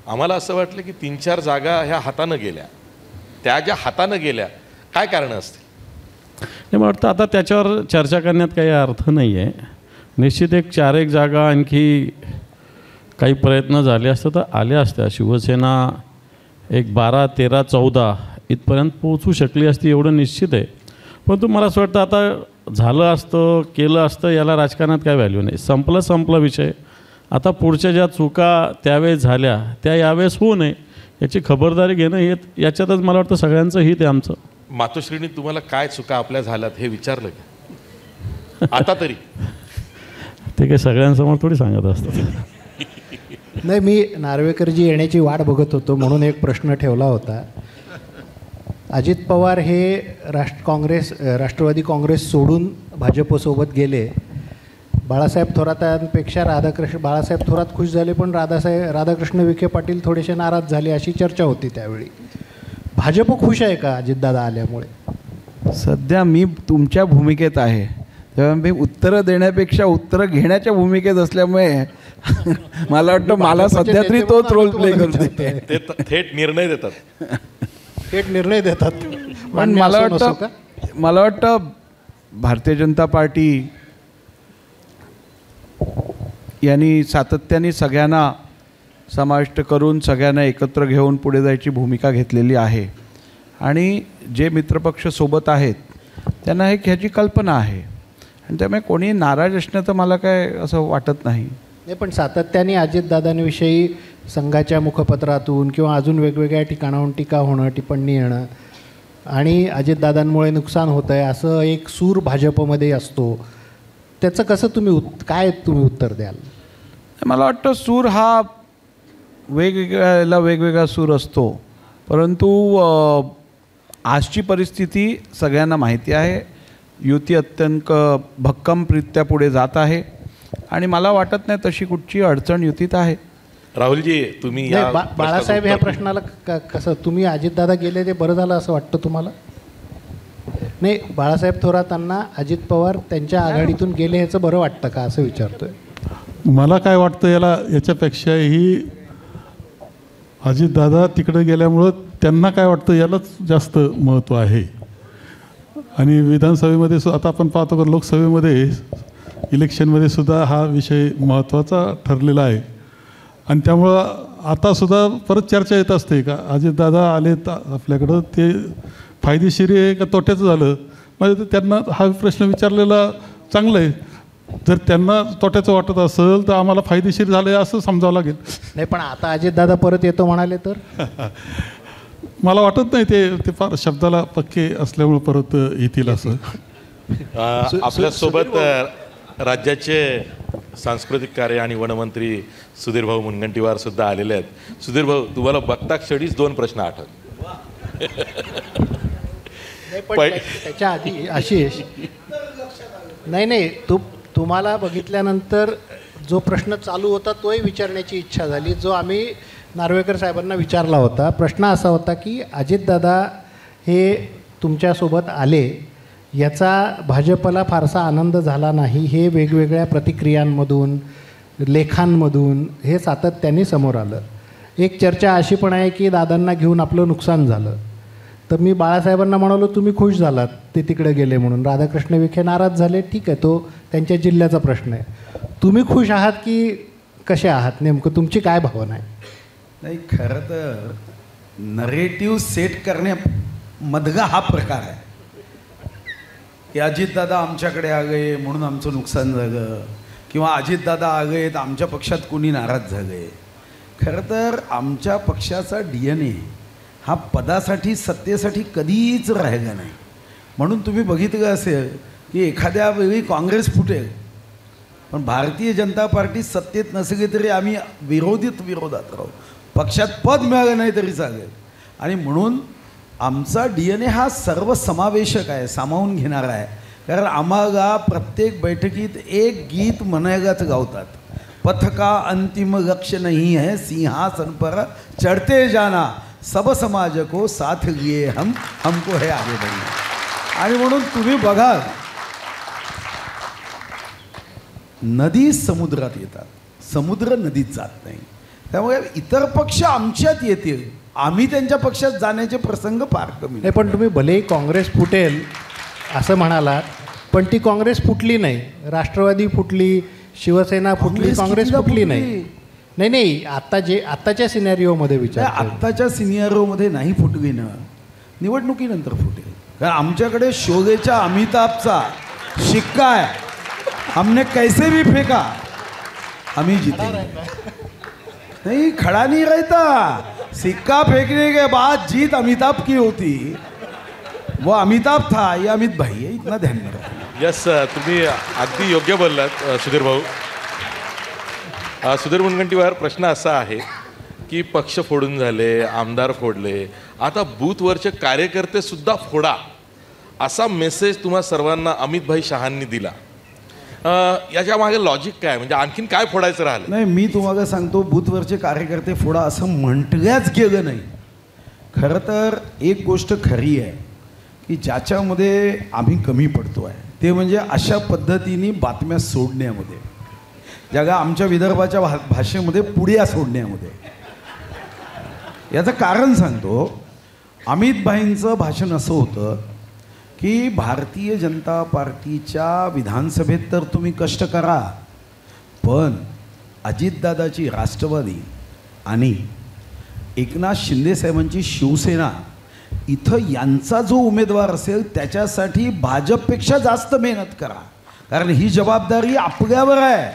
आम्हाला असं वाटलं की 3-4 जागा ह्या हातानं गेल्या. त्या ज्या हातानं गेल्या काय कारणं असतील? नाही, मला वाटतं आता त्याच्यावर चर्चा करण्यात काही अर्थ नाही आहे. निश्चित एक 4-1 जागा आणखी काही प्रयत्न झाले असते तर आल्या असत्या. शिवसेना एक 12, 13, 14 इथपर्यंत पोहोचू शकली असती एवढं निश्चित आहे. परंतु मला असं वाटतं आता झालं असतं, केलं असतं, याला राजकारणात काय व्हॅल्यू नाही. संपला विषय. आता पुढच्या ज्या चुका त्यावेळेस झाल्या त्या यावेळेस होऊ नये याची खबरदारी घेणं हे याच्यातच मला वाटतं सगळ्यांचं हित आहे आमचं. मातोश्रींनी तुम्हाला काय चुका आपल्या झाल्यात हे विचारलं का आता तरी? ते काही सगळ्यांसमोर थोडी सांगत असतात. नाही, मी नार्वेकरजी येण्याची वाट बघत होतो म्हणून एक प्रश्न ठेवला होता. अजित पवार हे राष्ट्रवादी काँग्रेस सोडून भाजपसोबत गेले. बाळासाहेब थोरातांपेक्षा बाळासाहेब थोरात खुश झाले पण राधाकृष्ण विखे पाटील थोडेसे नाराज झाले अशी चर्चा होती त्यावेळी. भाजप खुश आहे का अजितदादा आल्यामुळे? सध्या मी तुमच्या भूमिकेत आहे तेव्हा मी उत्तरं देण्यापेक्षा उत्तरं घेण्याच्या भूमिकेत असल्यामुळे मला वाटतं मला सध्या तरी तोच रोल प्ले करते. ते थेट निर्णय देतात. पण मला वाटतं भारतीय जनता पार्टी यांनी सातत्याने सगळ्यांना समाविष्ट करून सगळ्यांना एकत्र घेऊन पुढे जायची भूमिका घेतलेली आहे आणि जे मित्रपक्ष सोबत आहेत त्यांना ह्याची कल्पना आहे आणि त्यामुळे कोणी नाराज असणं तर मला काय असं वाटत नाही. नाही, पण सातत्याने अजितदादांविषयी संघाच्या मुखपत्रातून किंवा अजून वेगवेगळ्या ठिकाणाहून टीका होणं, टिप्पणी येणं आणि अजितदादांमुळे नुकसान होतं आहे असं एक सूर भाजपमध्ये असतो. त्याचं कसं तुम्ही उत्तर द्याल? मला वाटतं सूर हा वेगवेगळा सूर असतो. परंतु आजची परिस्थिती सगळ्यांना माहिती आहे. युती अत्यंत भक्कमरित्या पुढे जात आहे आणि मला वाटत नाही तशी कुठची अडचण युतीत आहे. राहुलजी, तुम्ही बाळासाहेब ह्या प्रश्नाला कसं तुम्ही अजितदादा गेले ते बरं झालं असं वाटतं तुम्हाला? नाही, बाळासाहेब थोरातांना अजित पवार त्यांच्या आघाडीतून गेले ह्याचं बरं वाटतं का असं विचारतोय. मला काय वाटतं याच्यापेक्षाही अजितदादा तिकडे गेल्यामुळं त्यांना काय वाटतं यालाच जास्त महत्त्व आहे. आणि विधानसभेमध्ये आता आपण पाहतो की लोकसभेमध्ये इलेक्शनमध्ये सुद्धा हा विषय महत्त्वाचा ठरलेला आहे. आणि त्यामुळं आतासुद्धा परत चर्चा येत असते का अजितदादा आले आपल्याकडं ते फायदेशीर आहे का तोट्याचं झालं. म्हणजे त्यांना हा प्रश्न विचारलेला चांगला आहे. जर त्यांना तोट्याचं वाटत असेल तर आम्हाला फायदेशीर झालं आहे असं समजावं लागेल. नाही, पण आता अजितदादा परत येतो म्हणाले तर मला वाटत नाही ते फार शब्दाला पक्के असल्यामुळे परत येतील असं. आपल्यासोबत राज्याचे सांस्कृतिक कार्य आणि वनमंत्री सुधीर भाऊ मुनगंटीवार सुद्धा आलेले आहेत. सुधीर भाऊ, तुम्हाला बघता क्षणीच 2 प्रश्न आठवत. त्याच्या आधी आशिष, नाही तुम्हाला बघितल्यानंतर जो प्रश्न चालू होता तोही विचारण्याची इच्छा झाली, जो आम्ही नार्वेकर साहेबांना विचारला होता. प्रश्न असा होता की अजितदादा हे तुमच्यासोबत आले याचा भाजपला फारसा आनंद झाला नाही. हे वेगवेगळ्या प्रतिक्रियांमधून, लेखांमधून हे सातत्याने समोर आलं. एक चर्चा अशी पण आहे की दादांना घेऊन आपलं नुकसान झालं. तर मी बाळासाहेबांना म्हणालो तुम्ही खुश झालात ते तिकडे गेले म्हणून. राधाकृष्ण विखे नाराज झाले, ठीक आहे, तो त्यांच्या जिल्ह्याचा प्रश्न आहे. तुम्ही खुश आहात की कसे आहात, नेमकं तुमची काय भावना आहे? नाही, खरं तर नरेटिव्ह सेट करण्यामधला हा प्रकार आहे की अजितदादा आमच्याकडे आ गए म्हणून आमचं नुकसान झालं, किंवा अजितदादा आ गए तर आमच्या पक्षात कोणी नाराज झाले. खरं तर आमच्या पक्षाचा DNA हा पदासाठी, सत्तेसाठी कधीच राहिला नाही. म्हणून तुम्ही बघितलं असेल की एखाद्या वेळी काँग्रेस फुटेल, पण भारतीय जनता पार्टी सत्तेत नसली तरी आम्ही विरोधात राहू. पक्षात पद मिळालं नाही तरी चालेल. आणि म्हणून आमचा DNA हा सर्वसमावेशक आहे, सामावून घेणारा आहे. कारण आम्हाला प्रत्येक बैठकीत एक गीत म्हणायलाच गावतात, पथ का अंतिम लक्ष्य नहीं है सिंहासन पर चढ़ते जाना, सब समाज को साथ लिए हमको है आगे बढ़ना. आणि म्हणून तुम्ही बघा, नदी समुद्रात येतात, समुद्र नदीत जात नाही. त्यामुळे इतर पक्ष आमच्यात येतील, आम्ही त्यांच्या पक्षात जाण्याचे प्रसंग फार कमी. नाही, पण तुम्ही भलेही काँग्रेस फुटेल असं म्हणालात, पण ती काँग्रेस फुटली नाही. राष्ट्रवादी फुटली, शिवसेना फुटली, काँग्रेस फुटली नाही. नाही, आत्ताच्या सिनेरिओमध्ये विचार, आत्ताच्या सिनेरिओमध्ये नाही फुटली ना, निवडणुकीनंतर फुटेल. कारण आमच्याकडे शोलेच्या अमिताभचा शिक्का आहे, हमने कैसे भी फेका हमी जीतेंगे. नहीं, खड़ा नहीं रहता. सिक्का फेंकने के बाद जीत अमिताभ की होती. वो अमिताभ था, ये अमित भाई है, इतना ध्यान में रखना. यस, तुम्ही अगदी योग्य बोललात सुधीर भाऊ. सुधीर मुनगंटीवार, प्रश्न असा आहे की पक्ष फोडून झाले, आमदार फोडले, आता बूथवरचे कार्यकर्ते सुद्धा फोडा, असा मेसेज तुम्हा सर्वांना अमितभाई शहांनी दिला. याच्या मागे लॉजिक काय, म्हणजे आणखीन काय फोडायचं राहिलं? नाही, मी तुम्हाला सांगतो, बूथवरचे कार्यकर्ते फोडा असं म्हटल्याच गेलं नाही. खरं तर एक गोष्ट खरी आहे की ज्याच्यामध्ये आम्ही कमी पडतो आहे ते म्हणजे अशा पद्धतीने बातम्या सोडण्यामध्ये, ज्याला आमच्या विदर्भाच्या भाषेमध्ये पुड्या सोडण्यामध्ये. याचं कारण सांगतो. अमितभाईंचं भाषण असं होतं की भारतीय जनता पार्टीच्या विधानसभेत तर तुम्ही कष्ट करा, पण अजितदादाची राष्ट्रवादी आणि एकनाथ शिंदेसाहेबांची शिवसेना इथं यांचा जो उमेदवार असेल त्याच्यासाठी भाजपपेक्षा जास्त मेहनत करा, कारण ही जबाबदारी आपल्यावर आहे,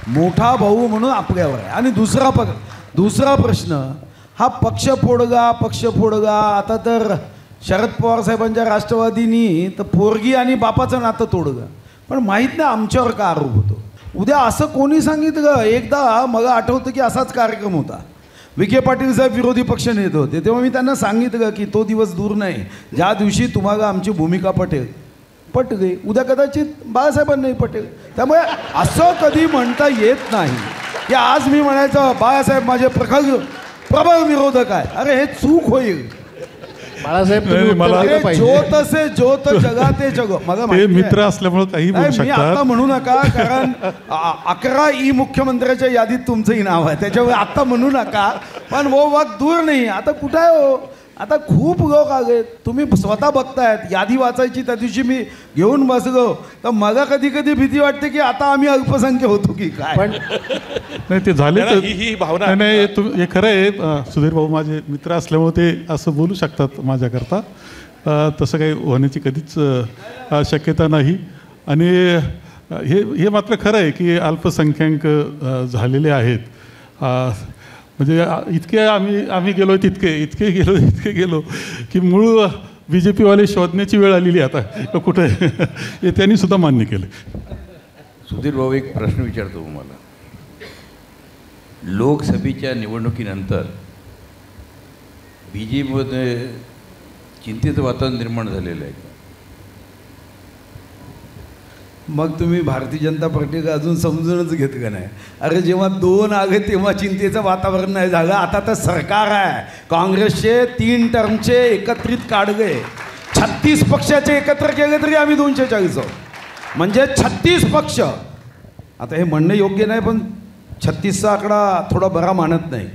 मोठा भाऊ म्हणून आपल्यावर आहे. आणि दुसरा प्रश्न हा पक्ष फोडगा. आता तर शरद पवार साहेबांच्या राष्ट्रवादीनी तर पोरगी आणि बापाचं नातं तोडलं, पण माहीत नाही आमच्यावर का आरोप होतो. उद्या असं कोणी सांगितलं? एकदा मला आठवतं की असाच कार्यक्रम होता, विखे पाटील साहेब विरोधी पक्ष नेते होते, तेव्हा मी त्यांना सांगितलं की तो दिवस दूर नाही ज्या दिवशी तुम्हाला आमची भूमिका पटली. उद्या कदाचित बाळासाहेबांनाही पटेल. त्यामुळे असं कधी म्हणता येत नाही की आज मी म्हणायचं बाळासाहेब माझे प्रबळ विरोधक आहे. अरे, हे चूक होईल. बाळासाहेब तुम्ही नाही, उत्तर मला- दिलं अरे पाहिजे. ज्योत असे ज्योत जगाते जग मला ते माहिती आहे. मित्र असल्यामुळे काही बोलू नाही, मी आता शकतात. म्हणू नका कारण 11 मुख्यमंत्र्याच्या यादीत तुमचंही नाव आहे त्याच्यामुळे आता म्हणू नका पण वो वक्त दूर नाही आता कुठं आहे हो आता खूप लोक आले तुम्ही स्वतः बघतायत यादी वाचायची त्या दिवशी मी घेऊन बसलो तर मला कधी कधी भीती वाटते की आता आम्ही अल्पसंख्य होतो की काय पण नाही ते झाले नाही, ही भावना- नाही नाही, हे खरं आहे. सुधीर भाऊ माझे मित्र असल्यामुळे ते असं बोलू शकतात माझ्याकरता. तसं काही होण्याची कधीच शक्यता नाही. आणि हे मात्र खरं आहे की अल्पसंख्याक झालेले आहेत. म्हणजे इतके आम्ही गेलो इतके गेलो की मूळ BJPवाले शोधण्याची वेळ आलेली आहे आता कुठं आहे. हे त्यांनी सुद्धा मान्य केलं. सुधीर भाऊ एक प्रश्न विचारतो तुम्हाला. लोकसभेच्या निवडणुकीनंतर BJPमध्ये चिंतेचं वातावरण निर्माण झालेलं आहे. मग तुम्ही भारतीय जनता पार्टीला अजून समजूनच घेत का नाही. अरे जेव्हा 2 आले तेव्हा चिंतेचं वातावरण नाही झालं. आता तर सरकार आहे काँग्रेसचे 3 टर्मचे एकत्रित काढले 36 पक्षाचे एकत्र केले तरी आम्ही 240 आहोत म्हणजे 36 पक्ष. आता हे म्हणणं योग्य नाही पण 36चा आकडा थोडा बरा मानत नाही.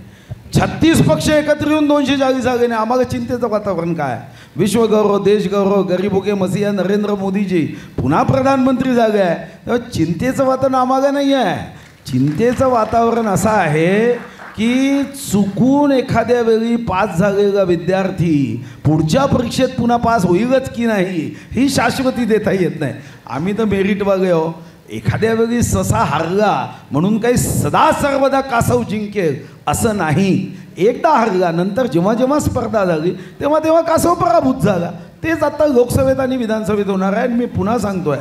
36 पक्ष एकत्र येऊन 240 आले नाही. आम्हाला चिंतेचं वातावरण काय. विश्वगौरव देशगौरव गरीबो के मसीहा नरेंद्र मोदीजी पुन्हा प्रधानमंत्री झाले आहे तेव्हा चिंतेचं वातावरण आम्हाला नाही आहे. चिंतेचं वातावरण असं आहे की चुकून एखाद्या वेळी पास झालेला विद्यार्थी पुढच्या परीक्षेत पुन्हा पास होईलच की नाही ही शाश्वती देता येत नाही. आम्ही तर मेरिटवाले आहो. एखाद्या वेळी ससा हारला म्हणून काही सदा सर्वदा कासव जिंकेल असं नाही. एकदा हारला नंतर जेव्हा जेव्हा स्पर्धा झाली तेव्हा तेव्हा कासव पराभूत झाला. तेच आता लोकसभेत आणि विधानसभेत होणार आहे. मी पुन्हा सांगतोय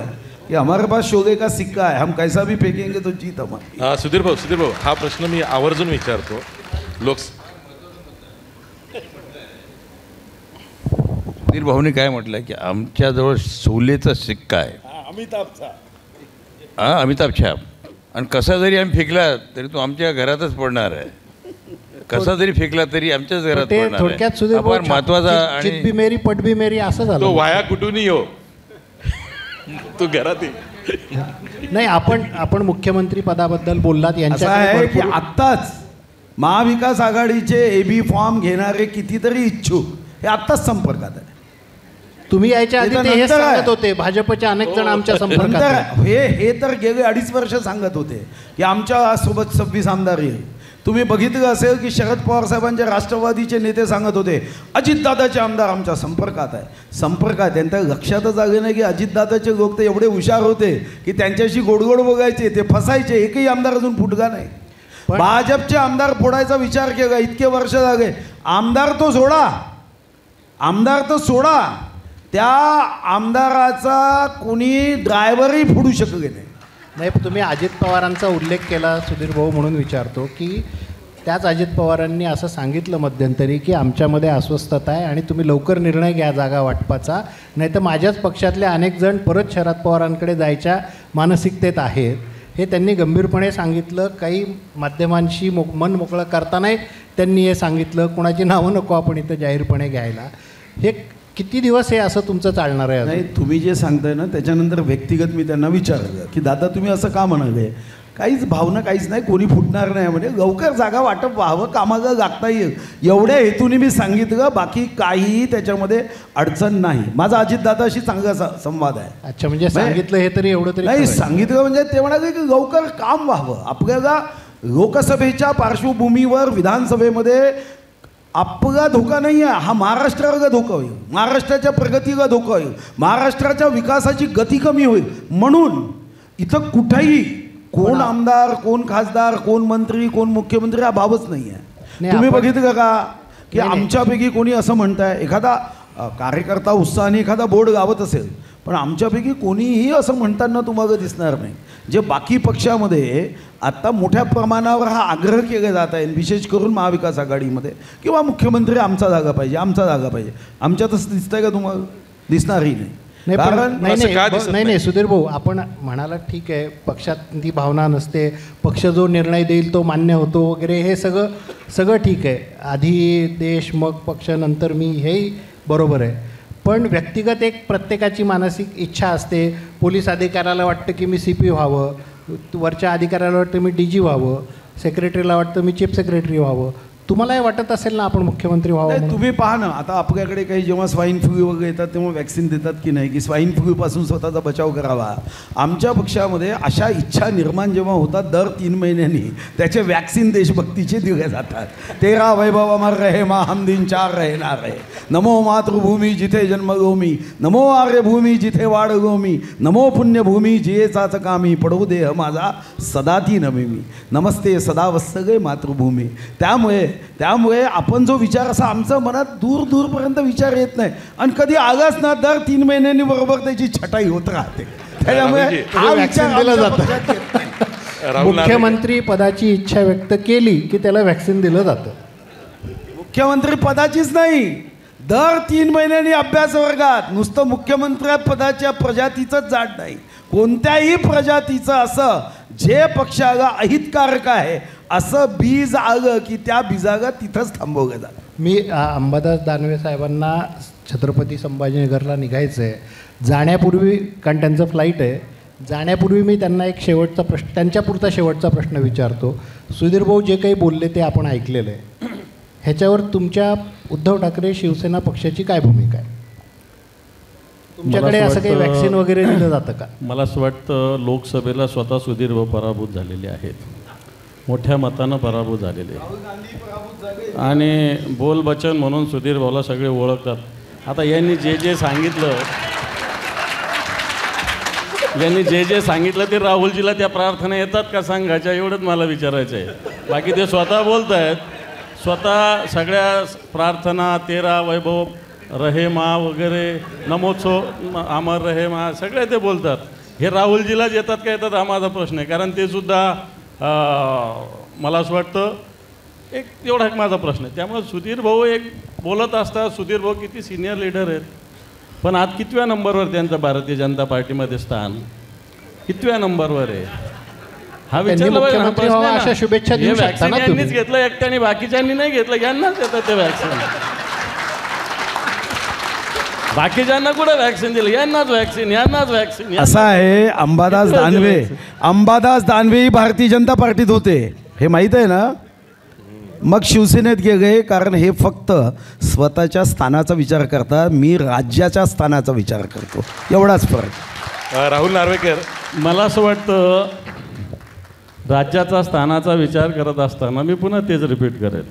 की हमारे पास शोले का सिक्का है हम कैसा भी फेकेंगे तो जीत हमारी. सुधीर भाऊ हा प्रश्न मी आवर्जून विचारतो. सुधीर भाऊने काय म्हटलं की आमच्याजवळ शोलेचा सिक्का आहे अमिताभ छाप आणि कसा जरी आम्ही फेकला तरी तो आमच्या घरातच पडणार आहे. कसा जरी फेकला तरी आमच्याच घरात ते पडणार थोडक्यात आहे. सुधीर भाऊ, फार महत्वाचा चित आणि बी मेरी पट बी मेरी असं तो झालं. वाया कुठूनही हो तो घरात ये. नाही आपण मुख्यमंत्री पदाबद्दल बोललात असं यांच्याकडे आहे की भरपूर- आत्ताच महाविकास आघाडीचे AB फॉर्म घेणारे कितीतरी इच्छुक हे आत्ताच संपर्कात आहे. तुम्ही यायच्या आधी ते तर ते हे नंतर आहे. सांगत होते भाजपचे अनेक जण आमच्या संपर्कात नंतर आहेत. हे तर गेले 2.5 वर्ष सांगत होते की आमच्या सोबत 26 आमदार येईल. तुम्ही बघितलं असेल की शरद पवार साहेबांचे राष्ट्रवादीचे नेते सांगत होते अजितदादाचे आमदार आमच्या संपर्कात आहे. संपर्कात त्यांच्या लक्षातच आले नाही की अजितदादाचे लोक तर एवढे हुशार होते की त्यांच्याशी गोडगोड बघायचे ते फसायचे. एकही आमदार अजून फुटका नाही. भाजपचे आमदार फोडायचा विचार केला इतके वर्ष झाले. आमदार तो सोडा त्या आमदाराचा कोणी ड्रायव्हरही फोडू शकले नाही. नाही तुम्ही अजित पवारांचा उल्लेख केला सुधीर भाऊ म्हणून विचारतो की त्याच अजित पवारांनी असं सांगितलं मध्यंतरी की आमच्यामध्ये अस्वस्थता आहे आणि तुम्ही लवकर निर्णय घ्या जागा वाटपाचा नाही तर माझ्याच पक्षातले अनेक जण परत शरद पवारांकडे जायच्या मानसिकतेत आहेत. हे त्यांनी गंभीरपणे सांगितलं. काही माध्यमांशी मन मोकळं करतानाही त्यांनी हे सांगितलं. कोणाची नावं नको आपण इथं जाहीरपणे घ्यायला. हे किती दिवस हे असं तुमचं चालणार आहे. नाही तुम्ही जे सांगताय ना त्याच्यानंतर व्यक्तिगत मी त्यांना विचारलं की दादा तुम्ही असं का म्हणाले. काहीच भावना काहीच नाही कोणी फुटणार नाही म्हणजे लवकर जागा वाटप व्हावं कामाला लागता येईल एवढ्या हेतूने मी सांगितलं. बाकी काहीही त्याच्यामध्ये अडचण नाही. माझा अजितदादाशी चांगला संवाद आहे. अच्छा म्हणजे सांगितलं हे तरी एवढं तरी नाही खरं आहे. सांगितलं म्हणजे ते म्हणाले की लवकर काम व्हावं. आपल्याला लोकसभेच्या पार्श्वभूमीवर विधानसभेमध्ये आपला धोका नाही आहे. हा महाराष्ट्राला धोका होईल. महाराष्ट्राच्या प्रगतीला धोका होईल. महाराष्ट्राच्या विकासाची गती कमी होईल. म्हणून इथं कुठेही कोण आमदार कोण खासदार कोण मंत्री कोण मुख्यमंत्री हा भावच नाही आहे. तुम्ही बघितलं का की आमच्यापैकी कोणी असं म्हणताय एखादा कार्यकर्ता उत्साहाने एखादा बोर्ड गावत असेल पण आमच्यापैकी कोणीही असं म्हणताना तुम्हाला दिसणार नाही. जे बाकी पक्षामध्ये आत्ता मोठ्या प्रमाणावर हा आग्रह केला जात आहे विशेष करून महाविकास आघाडीमध्ये किंवा मुख्यमंत्री आमचा जागा पाहिजे आमच्यातच दिसतंय का तुम्हाला. दिसणारही नाही. नाही सुधीर भाऊ आपण म्हणाला ठीक आहे पक्षात ती भावना नसते. पक्ष जो निर्णय देईल तो मान्य होतो वगैरे हे सगळं ठीक आहे. आधी देश मग पक्ष नंतर मी बरोबर आहे. पण व्यक्तिगत एक प्रत्येकाची मानसिक इच्छा असते. पोलीस अधिकाऱ्याला वाटतं की मी CP व्हावं, वरच्या अधिकाऱ्याला वाटतं मी DG व्हावं, सेक्रेटरीला वाटतं मी चीफ सेक्रेटरी व्हावं. तुम्हालाही वाटत असेल ना आपण मुख्यमंत्री व्हावं म्हणून? तुम्ही पहा ना, आता आपल्याकडे काही जेव्हा स्वाईन फ्लू वगैरे येतात तेव्हा वॅक्सिन देतात की नाही, की स्वाईन फ्लूपासून स्वतःचा बचाव करावा. आमच्या पक्षामध्ये अशा इच्छा निर्माण जेव्हा होतात दर 3 महिन्यांनी त्याचे वॅक्सिन देशभक्तीचे दिले जातात. 13 वैभव अमर रहे मा हम दिन 4 रहणार आहे. नमो मातृभूमी जिथे जन्मभूमी, नमो आर्यभूमी जिथे वाढगोमी, नमो पुण्यभूमी जियेचाच कामी, पडो देह माझा सदा ती नमिमी, नमस्ते सदा वत्सगे मातृभूमी. त्यामुळे आपण जो विचार असा आमच्या मनात दूरपर्यंत विचार येत नाही, आणि कधी आलाच ना दर 3 महिन्यांनी बरोबर त्याची छटाई होत राहते. त्यामुळे हा विचार दिलं जातं. राहुल नार्वेकर. मुख्यमंत्री पदाची इच्छा व्यक्त केली की त्याला वॅक्सिन दिलं जातं. मुख्यमंत्री पदाचीच नाही, दर 3 महिन्यांनी अभ्यास वर्गात नुसतं मुख्यमंत्री पदाच्या प्रजातीचंच जात नाही, कोणत्याही प्रजातीचं असं जे पक्षाला अहितकारक आहे असं बीज आलं की त्या बीजाला तिथंच थांबवलं जातं. मी अंबादास दानवे साहेबांना छत्रपती संभाजीनगरला निघायचं आहे. जाण्यापूर्वी, कारण त्यांचं फ्लाईट आहे, जाण्यापूर्वी मी त्यांना एक शेवटचा प्रश्न, त्यांच्यापुरता शेवटचा प्रश्न विचारतो. सुधीर भाऊ जे काही बोलले ते आपण ऐकलेलं आहे. ह्याच्यावर तुमच्या उद्धव ठाकरे शिवसेना पक्षाची काय भूमिका आहे? तुमच्याकडे असं काही वॅक्सिन वगैरे दिलं जातं का? मला असं वाटतं लोकसभेला स्वतः सुधीर भाऊ पराभूत झालेले आहेत, मोठ्या मतानं पराभूत झालेले, आणि बोलबचन म्हणून सुधीर भाऊला सगळे ओळखतात. आता यांनी जे सांगितलं ते राहुलजीला त्या प्रार्थना येतात का सांगायच्या, एवढंच मला विचारायचं आहे. बाकी ते स्वतः बोलत आहेत, स्वतः सगळ्या प्रार्थना 13 वैभव रहे मा वगैरे, नमोत्सव अमर रहे मा, सगळे ते बोलतात. हे राहुलजीलाच येतात का येतात हा माझा प्रश्न आहे. कारण ते सुद्धा मला असं वाटतं एक एवढा एक माझा प्रश्न आहे. त्यामुळे सुधीर भाऊ एक बोलत असतात. सुधीर भाऊ किती सिनियर लीडर आहेत, पण आज कितव्या नंबरवर त्यांचं भारतीय जनता पार्टीमध्ये स्थान, कितव्या नंबरवर आहे हा विचारला पाहिजे. अशा शुभेच्छा देऊ शकता ना तुम्ही? यांनीच घेतलं एकट्याने, बाकीच्यांनी नाही घेतलं. यांनाच येतात ते वॅक्सिन. बाकीच्यांना कुठं वॅक्सिन दिलं? यांनाच वॅक्सिन. असं आहे, अंबादास दानवे भारतीय जनता पार्टीत होते, हे माहीत आहे ना. मग शिवसेनेत गेले, कारण हे फक्त स्वतःच्या स्थानाचा विचार करतात, मी राज्याच्या स्थानाचा विचार करतो, एवढाच फरक. राहुल नार्वेकर. मला असं वाटतं राज्याचा स्थानाचा विचार करत असताना मी पुन्हा तेच रिपीट करेल.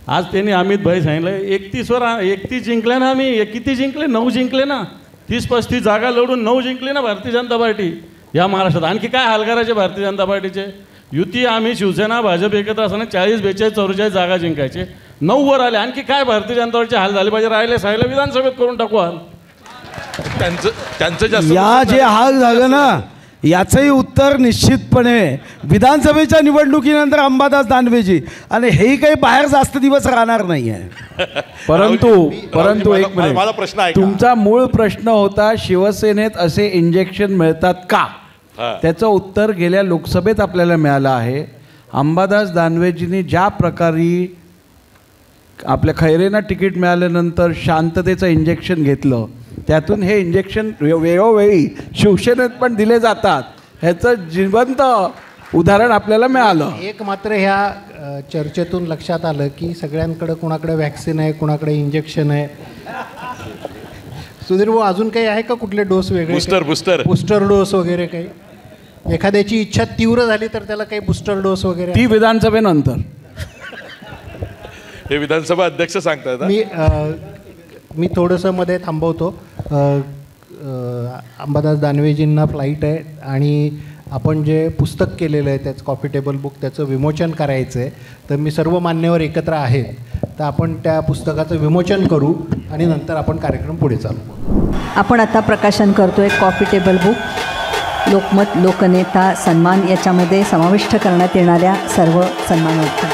आज त्यांनी अमित भाई सांगितलं 31 जिंकले ना. आम्ही किती जिंकले? 9 जिंकले ना. 30-35 जागा लढून 9 जिंकले ना भारतीय जनता पार्टी या महाराष्ट्रात. आणखी काय हाल करायचे भारतीय जनता पार्टीचे? युती आम्ही शिवसेना भाजप एकत्र असताना 40, 42, 44 जागा जिंकायचे, 9 वर आले. आणखी काय भारतीय जनता पार्टीचे हाल झाले पाहिजे? राहिले विधानसभेत करून टाकू हाल. त्यांचं जास्त या जे हाल झालं ना याचंही उत्तर निश्चितपणे विधानसभेच्या निवडणुकीनंतर अंबादास दानवेजी, आणि हेही काही बाहेर जास्त दिवस राहणार नाही आहे. परंतु एक मिनिट, माझा प्रश्न आहे, तुमचा मूळ प्रश्न होता शिवसेनेत असे इंजेक्शन मिळतात का? त्याचं उत्तर गेल्या लोकसभेत आपल्याला मिळालं आहे. अंबादास दानवेजींनी ज्या प्रकारे आपल्या खैरेंना तिकीट मिळाल्यानंतर शांततेचं इंजेक्शन घेतलं, त्यातून हे इंजेक्शन वेळोवेळी शिवसेनेत पण दिले जातात, ह्याचं जिवंत उदाहरण आपल्याला मिळालं. एक मात्र ह्या चर्चेतून लक्षात आलं की सगळ्यांकडे कुणाकडे वॅक्सिन आहे, कुणाकडे इंजेक्शन आहे. सुधीर भाऊ, अजून काही आहे का कुठले डोस वेगळे? बुस्टर डोस वगैरे काही? एखाद्याची इच्छा तीव्र झाली तर त्याला काही बुस्टर डोस वगैरे? ती विधानसभेनंतर. हे विधानसभा अध्यक्ष सांगतात. मी थोडंसं मध्ये थांबवतो. अंबादास दानवेजींना फ्लाईट आहे आणि आपण जे पुस्तक केलेलं आहे त्याचं कॉफी टेबल बुक, त्याचं विमोचन करायचं आहे. तर मी सर्व मान्यवर एकत्र आहेत, तर आपण त्या पुस्तकाचं विमोचन करू आणि नंतर आपण कार्यक्रम पुढे चालू. आपण आता प्रकाशन करतो एक कॉफी टेबल बुक, लोकमत, लोकनेता, सन्मान याच्यामध्ये समाविष्ट करण्यात येणाऱ्या सर्व सन्मानार्थ.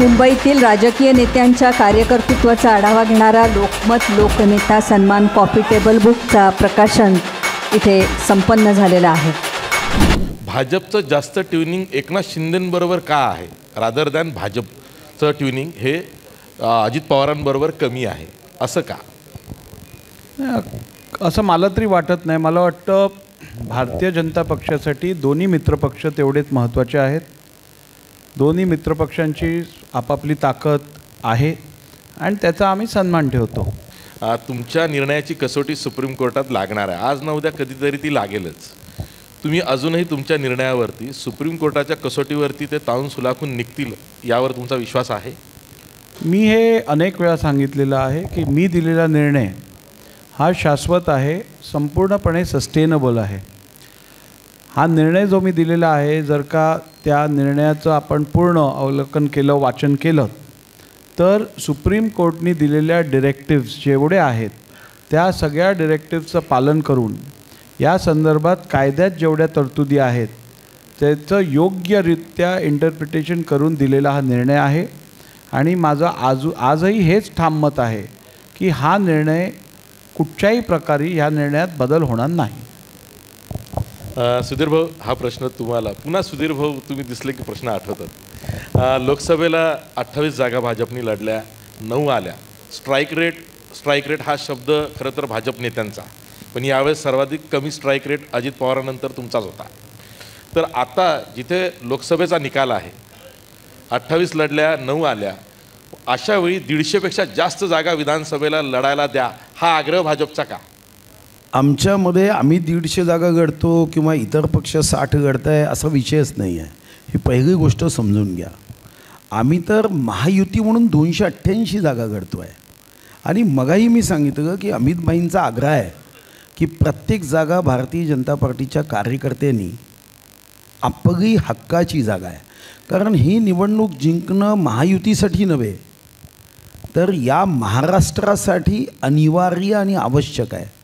मुंबईतील राजकीय नेत्यांच्या कार्यकर्तृत्वाचा आढावा घेणारा लोकमत लोकनेता सन्मान कॉफी टेबल बुकचा प्रकाशन इथे संपन्न झालेलं आहे. भाजपचं जास्त ट्युनिंग एकनाथ शिंदेंबरोबर का आहे रादर दॅन भाजपचं ट्युनिंग हे अजित पवारांबरोबर कमी आहे असं का? असं मला तरी वाटत नाही. मला वाटतं भारतीय जनता पक्षासाठी दोन्ही मित्रपक्ष तेवढेच महत्त्वाचे आहेत. दोन्ही मित्रपक्षांची आपापली ताकद आहे आणि त्याचा आम्ही सन्मान ठेवतो. तुमच्या निर्णयाची कसोटी सुप्रीम कोर्टात लागणार आहे. आज ना उद्या कधीतरी ती लागेलच. तुम्ही अजूनही तुमच्या निर्णयावरती सुप्रीम कोर्टाच्या कसोटीवरती ते ताऊन सुलाखून निघतील यावर तुमचा विश्वास आहे? मी हे अनेक वेळा सांगितलेलं आहे की मी दिलेला निर्णय हा शाश्वत आहे, संपूर्णपणे सस्टेनेबल आहे. हा निर्णय जो मी दिलेला आहे जर का त्या निर्णयाचं आपण पूर्ण अवलोकन केलं, वाचन केलं तर सुप्रीम कोर्टने दिलेल्या डिरेक्टिव्स जेवढे आहेत त्या सगळ्या डिरेक्टिव्सचं पालन करून या संदर्भात कायद्यात जेवढ्या तरतुदी आहेत त्याचं योग्यरित्या इंटरप्रिटेशन करून दिलेला हा निर्णय आहे. आणि माझं आजही हेच ठाम मत आहे की हा निर्णय कुठच्याही प्रकारे ह्या निर्णयात बदल होणार नाही. सुधीर भाऊ, हा प्रश्न तुम्हाला पुन्हा. सुधीर भाऊ, तुम्ही दिसले की प्रश्न आठवतात. लोकसभेला 28 जागा भाजपने लढल्या, 9 आल्या. स्ट्राईक रेट हा शब्द खरं तर भाजप नेत्यांचा, पण यावेळेस सर्वाधिक कमी स्ट्राईक रेट अजित पवारांनंतर तुमचाच होता. तर आता जिथे लोकसभेचा निकाल आहे 28 लढल्या, 9 आल्या, अशा वेळी 150पेक्षा जास्त जागा विधानसभेला लढायला द्या हा आग्रह भाजपचा का? आमच्यामध्ये आम्ही 150 जागा गढतो किंवा इतर पक्ष 60 गढताय असा विषयच नाही आहे. ही पहिली गोष्ट समजून घ्या. आम्ही तर महायुती म्हणून 288 जागा गढतो आहे. आणि मगाही मी सांगितलं की अमित भाईंचा आग्रह आहे की प्रत्येक जागा भारतीय जनता पार्टीच्या कार्यकर्त्यांनी आपली हक्काची जागा आहे. कारण ही निवडणूक जिंकणं महायुतीसाठी नव्हे तर या महाराष्ट्रासाठी अनिवार्य आणि आवश्यक आहे.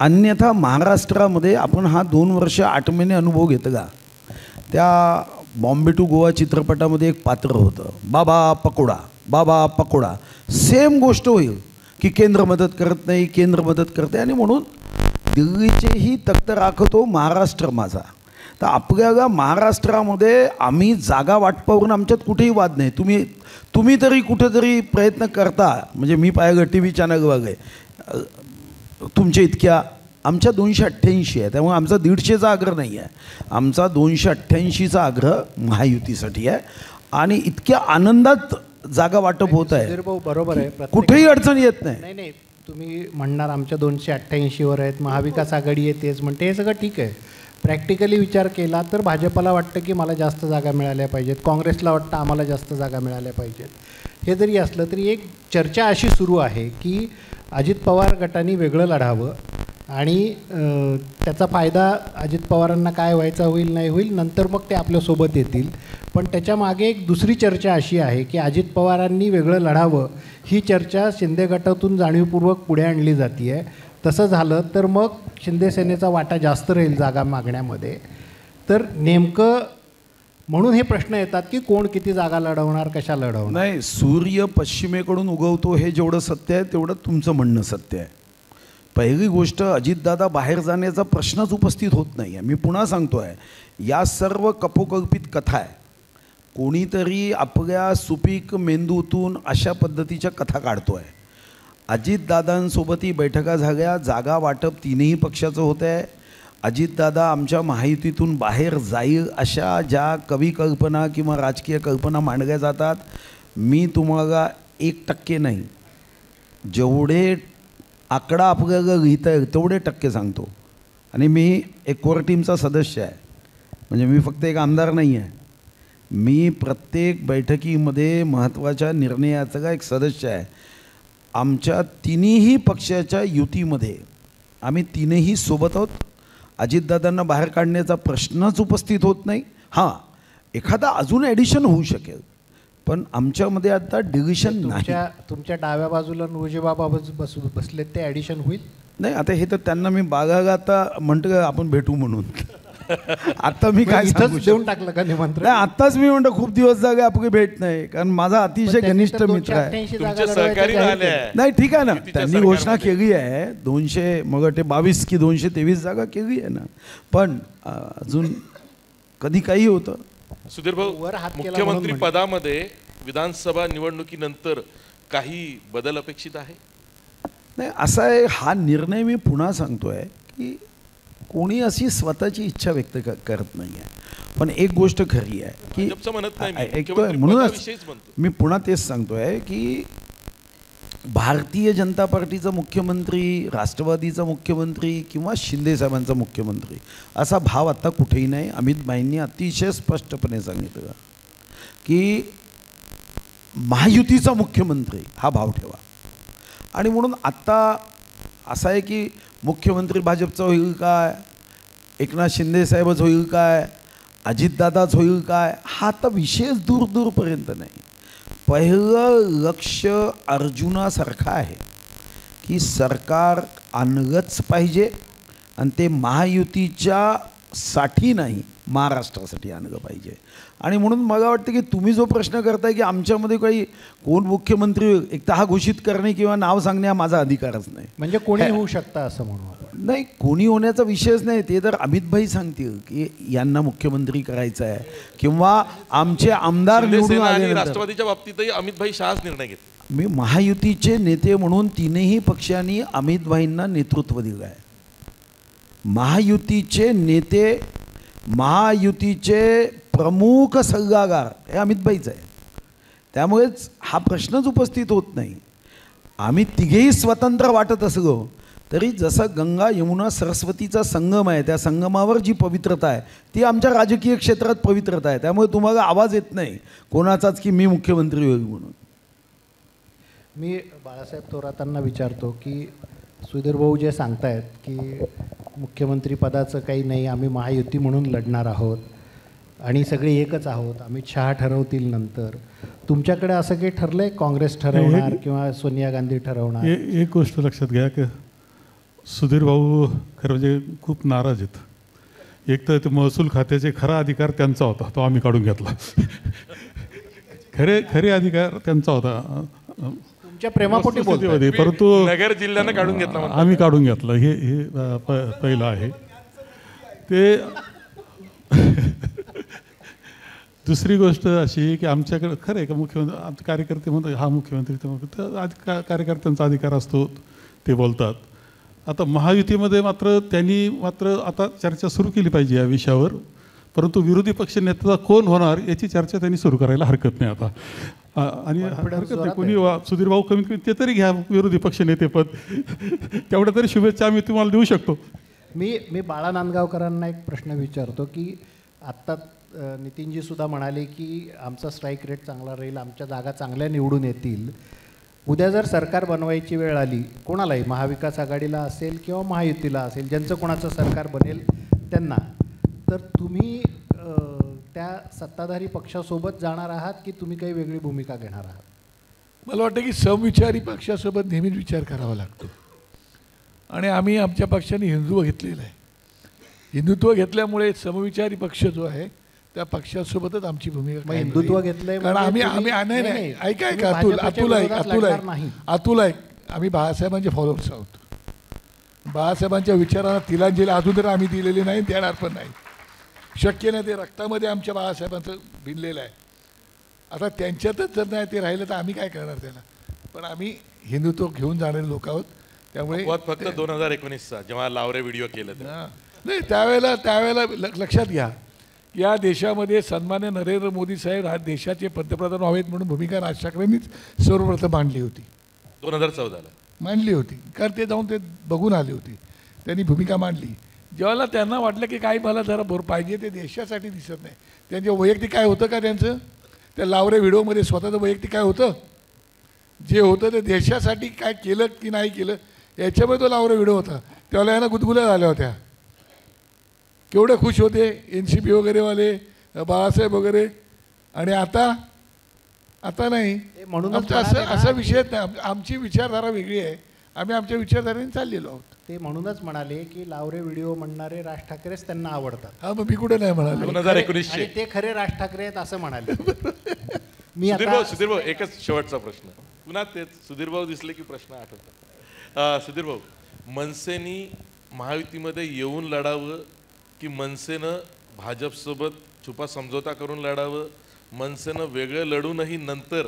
अन्यथा महाराष्ट्रामध्ये आपण हा 2 वर्ष 8 महिने अनुभव घेतला. त्या बॉम्बे टू गोवा चित्रपटामध्ये एक पात्र होतं, बाबा पकोडा, बाबा पकोडा. सेम गोष्ट होईल की केंद्र मदत करत नाही, केंद्र मदत करते. आणि म्हणून दिल्लीचेही तख्त राखतो महाराष्ट्र माझा. तर आपल्याला महाराष्ट्रामध्ये आम्ही जागा वाटपावरून आमच्यात कुठेही वाद नाही. तुम्ही तरी कुठेतरी प्रयत्न करता, म्हणजे मी पाहिलं TV चॅनल वगैरे तुमच्या इतक्या, आमच्या 288 आहे. त्यामुळे आमचा 150चा आग्रह नाही आहे, आमचा 288चा आग्रह महायुतीसाठी आहे. आणि इतक्या आनंदात जागा वाटप होत आहे, बरोबर आहे, कुठेही अडचण येत नाही. नाही, तुम्ही म्हणणार आमच्या 288वर आहेत, महाविकास आघाडी आहे तेच म्हणते, हे सगळं ठीक आहे. प्रॅक्टिकली विचार केला तर भाजपला वाटतं की मला जास्त जागा मिळाल्या पाहिजेत, काँग्रेसला वाटतं आम्हाला जास्त जागा मिळाल्या पाहिजेत. हे जरी असलं तरी एक चर्चा अशी सुरू आहे की अजित पवार गटाने वेगळं लढावं आणि त्याचा फायदा अजित पवारांना काय व्हायचा होईल नाही होईल, नंतर मग ते आपल्यासोबत येतील. पण त्याच्यामागे एक दुसरी चर्चा अशी आहे की अजित पवारांनी वेगळं लढावं ही चर्चा शिंदे गटातून जाणीवपूर्वक पुढे आणली जाते आहे. तसं झालं तर मग शिंदेसेनेचा वाटा जास्त राहील जागा मागण्यामध्ये. तर नेमकं म्हणून हे प्रश्न येतात की कोण किती जागा लढवणार, कशा लढवणार. नाही, सूर्य पश्चिमेकडून उगवतो हे जेवढं सत्य आहे तेवढं तुमचं म्हणणं सत्य आहे. पहिली गोष्ट, अजितदादा बाहेर जाण्याचा प्रश्नच उपस्थित होत नाही आहे. मी पुन्हा सांगतो आहे, या सर्व कपोकल्पित कथा आहे. कोणीतरी आपल्या सुपीक मेंदूतून अशा पद्धतीच्या कथा काढतो आहे. अजितदादांसोबतही बैठका झाल्या, जागा वाटप तीनही पक्षाचं होतं आहे. अजितदादा आमच्या महायुतीतून बाहेर जाईल अशा ज्या कविकल्पना किंवा राजकीय कल्पना मांडल्या जातात, मी तुम्हाला 1% नाही, जेवढे आकडा आपल्याला लिहिता येईल तेवढे टक्के सांगतो. आणि मी एक कोर टीमचा सदस्य आहे, म्हणजे मी फक्त एक आमदार नाही आहे. मी प्रत्येक बैठकीमध्ये महत्त्वाच्या निर्णयाचा एक सदस्य आहे. आमच्या तिन्ही पक्षाच्या युतीमध्ये आम्ही तीनही सोबत आहोत. अजितदादांना बाहेर काढण्याचा प्रश्नच उपस्थित होत नाही. हां, एखादा अजून ॲडिशन होऊ शकेल, पण आमच्यामध्ये आता डिव्हिजन नाही. तुमच्या डाव्या बाजूला नूरजीबाबा बसलेत, ते ॲडिशन होईल नाही. आता हे तर त्यांना मी बागायला आता म्हटलं आपण भेटू म्हणून. आता मी काय सांगू इथंच देऊन टाकलं का निमंत्रण? नाही, आत्ताच मी म्हणतो खूप दिवस जागे आपली भेट नाही, कारण माझा अतिशय घनिष्ठ मित्र आहे. तुमचे सहकारी राहिले आहे. नाही ठीक आहे ना, युतीच्या त्यांनी घोषणा सरकारमध्ये. केली आहे 200 मग ते 22 की 223 जागा केली आहे ना, पण अजून कधी काही होतं. सुधीर भाऊ, वर हात केला मुख्यमंत्री म्हणून पदामध्ये विधानसभा निवडणुकीनंतर काही बदल अपेक्षित आहे? नाही, असा आहे, हा निर्णय मी पुन्हा सांगतोय की कोणी अशी स्वतःची इच्छा व्यक्त करत नाही आहे. पण एक गोष्ट खरी आहे की भाजपचं म्हणत नाही मी, ऐकतोय, मुख्यमंत्री म्हणूनच पदाविषयीच म्हणतो. मी पुन्हा तेच सांगतोय की भारतीय जनता पार्टीचा मुख्यमंत्री, राष्ट्रवादीचा मुख्यमंत्री किंवा शिंदे साहेबांचा मुख्यमंत्री असा भाव आत्ता कुठेही नाही. अमित भाईंनी अतिशय स्पष्टपणे सांगितलं की महायुतीचा मुख्यमंत्री हा भाव ठेवा. आणि म्हणून आत्ता असं आहे की मुख्यमंत्री भाजपचा होईल काय, एकनाथ शिंदे साहेबच होईल काय, अजितदादाच होईल काय, हा आता विशेष दूरपर्यंत नाही. पहिलं लक्ष अर्जुनासारखं आहे की सरकार आणलंच पाहिजे, आणि ते महायुतीच्या साठी नाही, महाराष्ट्रासाठी आणलं पाहिजे. आणि म्हणून मला वाटतं की तुम्ही जो प्रश्न करताय की आमच्यामध्ये काही कोण मुख्यमंत्री होईल, एक तर हा घोषित करणे किंवा नाव सांगणे हा माझा अधिकारच नाही. म्हणजे कोणी होऊ शकतं असं म्हणू आपण? नाही, कोणी होण्याचा विषयच नाही. ते तर अमितभाई सांगतील की यांना मुख्यमंत्री करायचं आहे, किंवा आमचे आमदार निवडून शिंदेसेना आणि आल्यानंतर. राष्ट्रवादीच्या बाबतीतही अमितभाई शहाच निर्णय घेतला. मी महायुतीचे नेते म्हणून तिन्ही पक्षांनी अमितभाईंना नेतृत्व दिलं आहे. महायुतीचे नेते, महायुतीचे प्रमुख सल्लागार हे अमितभाईच आहे. त्यामुळेच हा प्रश्नच उपस्थित होत नाही. आम्ही तिघेही स्वतंत्र वाटत असलो तरी जसं गंगा यमुना सरस्वतीचा संगम आहे, त्या संगमावर जी पवित्रता आहे ती आमच्या राजकीय क्षेत्रात पवित्रता आहे. त्यामुळे तुम्हाला आवाज येत नाही कोणाचाच की मी मुख्यमंत्री होईल म्हणून. मी बाळासाहेब थोरातांना विचारतो की सुधीर भाऊ जे सांगतायत की मुख्यमंत्री पदाचं काही नाही, आम्ही महायुती म्हणून लढणार आहोत आणि सगळे एकच आहोत, अमित शहा ठरवतील नंतर, तुमच्याकडे असं काही ठरलंय? काँग्रेस ठरवणार किंवा सोनिया गांधी ठरवणार? एक गोष्ट लक्षात घ्या की सुधीर भाऊ खरं म्हणजे खूप नाराज आहेत. एक तर ते महसूल खात्याचे खरा अधिकार त्यांचा होता, तो आम्ही काढून घेतला. खरे अधिकार त्यांचा होता, तुमच्या प्रेमापोटी बोलतोय. परंतु नगर जिल्ह्यानं काढून घेतला म्हणतात. आम्ही काढून घेतलं, हे पहिलं आहे ते. दुसरी गोष्ट अशी की आमच्याकडे खरं आहे का मुख्यमंत्री, आमचे कार्यकर्ते म्हणतात हा मुख्यमंत्री तर कार्यकर्त्यांचा अधिकार असतो, ते बोलतात. आता महायुतीमध्ये मात्र त्यांनी आता चर्चा सुरू केली पाहिजे या विषयावर, परंतु विरोधी पक्ष नेता कोण होणार याची चर्चा त्यांनी सुरू करायला हरकत नाही आता. आणि हरकत नाही, कोणी सुधीर भाऊ कमीत कमी ते तरी घ्या विरोधी पक्ष नेतेपद, तेवढ्या तरी शुभेच्छा आम्ही तुम्हाला देऊ शकतो. मी बाळा नांदगावकरांना एक प्रश्न विचारतो की आत्ता नितीनजी सुद्धा म्हणाले की आमचा स्ट्राईक रेट चांगला राहील, आमच्या जागा चांगल्या निवडून येतील. उद्या जर सरकार बनवायची वेळ आली कोणालाही, महाविकास आघाडीला असेल किंवा महायुतीला असेल, ज्यांचं कोणाचं सरकार बनेल त्यांना, तर तुम्ही त्या सत्ताधारी पक्षासोबत जाणार आहात की तुम्ही काही वेगळी भूमिका घेणार आहात? मला वाटतं की समविचारी पक्षासोबत नेहमीच विचार करावा लागतो. आणि आम्ही आमच्या पक्षाने हिंदुत्व घेतलेलं आहे. हिंदुत्व घेतल्यामुळे समविचारी पक्ष जो आहे त्या पक्षासोबतच आमची भूमिका. हिंदुत्व घेतलंय कारण आम्ही नाही ऐका अतुल ऐक, आम्ही बाळासाहेबांचे फॉलोअर्स आहोत. बाळासाहेबांच्या विचारांना तिलांजली अजून तर आम्ही दिलेली नाही, देणार पण नाही. शक्य नाही, ते रक्तामध्ये आमच्या बाळासाहेबांचं भिनलेलं आहे. आता त्यांच्यातच जर नाही ते राहिलं तर आम्ही काय करणार त्याला. पण आम्ही हिंदुत्व घेऊन जाणारे लोक आहोत. त्यामुळे फक्त 2019चा जेव्हा लावरे व्हिडिओ केलं नाही, त्यावेळेला लक्षात घ्या, या देशामध्ये सन्मान्य नरेंद्र मोदी साहेब हा देशाचे पंतप्रधान व्हावेत म्हणून भूमिका राज ठाकरेंनीच सर्वप्रथम मांडली होती. 2014ला मांडली होती, कारण ते जाऊन ते बघून आले होते. त्यांनी भूमिका मांडली. जेव्हा त्यांना वाटलं की काही मला जरा पाहिजे, ते देशासाठी दिसत नाही. त्यांचे वैयक्तिक काय होतं का त्यांचं, त्या लावरे व्हिडिओमध्ये स्वतःचं वैयक्तिक काय होतं, जे होतं ते देशासाठी काय केलं की नाही केलं याच्यामुळे तो लावरे व्हिडिओ होता. त्यावेळेला यांना गुदगुल्या झाल्या होत्या. केवढे खुश होते NCP वगैरेवाले, बाळासाहेब वगैरे. आणि आता नाही. म्हणून असा विषय नाही. आमची विचारधारा वेगळी आहे. आम्ही आमच्या विचारधारेने चाललेलो आहोत. ते म्हणूनच म्हणाले की लावरे व्हिडिओ म्हणणारे राज ठाकरेच त्यांना आवडतात. हा, मग मी कुठे नाही म्हणालो. 2019 आणि ते खरे राज ठाकरे आहेत असं म्हणाले. मी सुधीर भाऊ एकच शेवटचा प्रश्न, पुन्हा तेच सुधीर भाऊ दिसले की प्रश्न आठवतात. सुधीर भाऊ, मनसेनी महायुतीमध्ये येऊन लढावं की मनसेनं भाजपसोबत छुपा समझोता करून लढावं, मनसेनं वेगळं लढूनही नंतर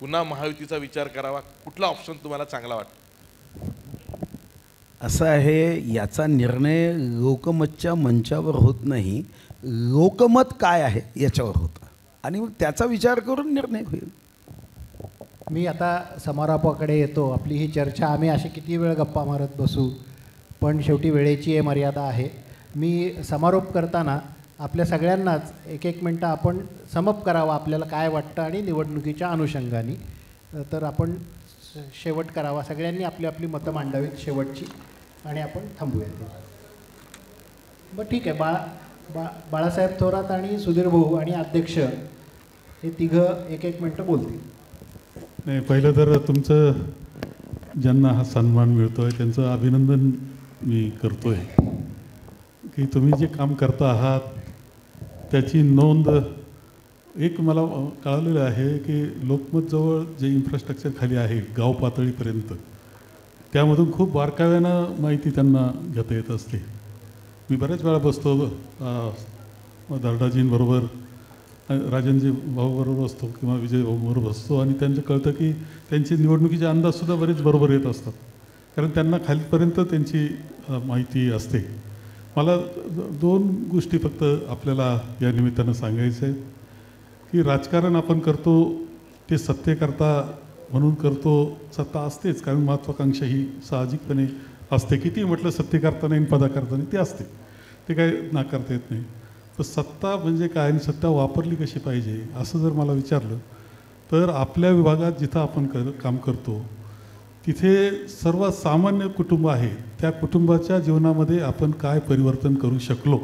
पुन्हा महायुतीचा विचार करावा, कुठला ऑप्शन तुम्हाला चांगला वाटतो? असं आहे, याचा निर्णय लोकमतच्या मंचावर होत नाही, लोकमत काय आहे याच्यावर होतं आणि मग त्याचा विचार करून निर्णय होईल. मी आता समारोपाकडे येतो. आपली ही चर्चा आम्ही अशी किती वेळ गप्पा मारत बसू, पण शेवटी वेळेची मर्यादा आहे. मी समारोप करताना आपल्या सगळ्यांनाच एक एक मिनटं आपण समप करावा आपल्याला काय वाटतं आणि निवडणुकीच्या अनुषंगाने तर आपण शेवट करावा. सगळ्यांनी आपली आपली मतं मांडावीत शेवटची आणि आपण थांबूयात. बरं ठीक आहे. बाळासाहेब थोरात आणि सुधीर भाऊ आणि अध्यक्ष हे तिघं एक एक मिनटं बोलतील. नाही, पहिलं तर तुमचं ज्यांना हा सन्मान मिळतो आहे त्यांचं अभिनंदन मी करतो आहे की तुम्ही जे काम करता आहात त्याची नोंद एक मला कळलेलं आहे की लोकमतजवळ जे इन्फ्रास्ट्रक्चर खाली आहे गाव पातळीपर्यंत त्यामधून खूप बारकाव्यानं माहिती त्यांना घेता येत असते. मी बऱ्याच वेळा बसतो दादाजींबरोबर, राजनजी भाऊबरोबर बसतो किंवा विजय भाऊबरोबर बसतो आणि त्यांचं कळतं की त्यांचे निवडणुकीचे अंदाजसुद्धा बरेच बरोबर येत असतात, कारण त्यांना खालीपर्यंत त्यांची माहिती असते. मला दोन गोष्टी फक्त आपल्याला या निमित्तानं सांगायचं आहे की राजकारण आपण करतो ते सत्तेकरता म्हणून करतो. सत्ता असतेच, कारण महत्त्वाकांक्षा ही साहजिकपणे असते. किती म्हटलं सत्तेकरता नाही पदाकरता नाही, ते असते, ते काय नाकारता येत नाही. तर सत्ता म्हणजे काय आणि सत्ता वापरली कशी पाहिजे असं जर मला विचारलं तर आपल्या विभागात जिथं आपण काम करतो तिथे सर्वात सामान्य कुटुंब आहे, त्या कुटुंबाच्या जीवनामध्ये आपण काय परिवर्तन करू शकलो.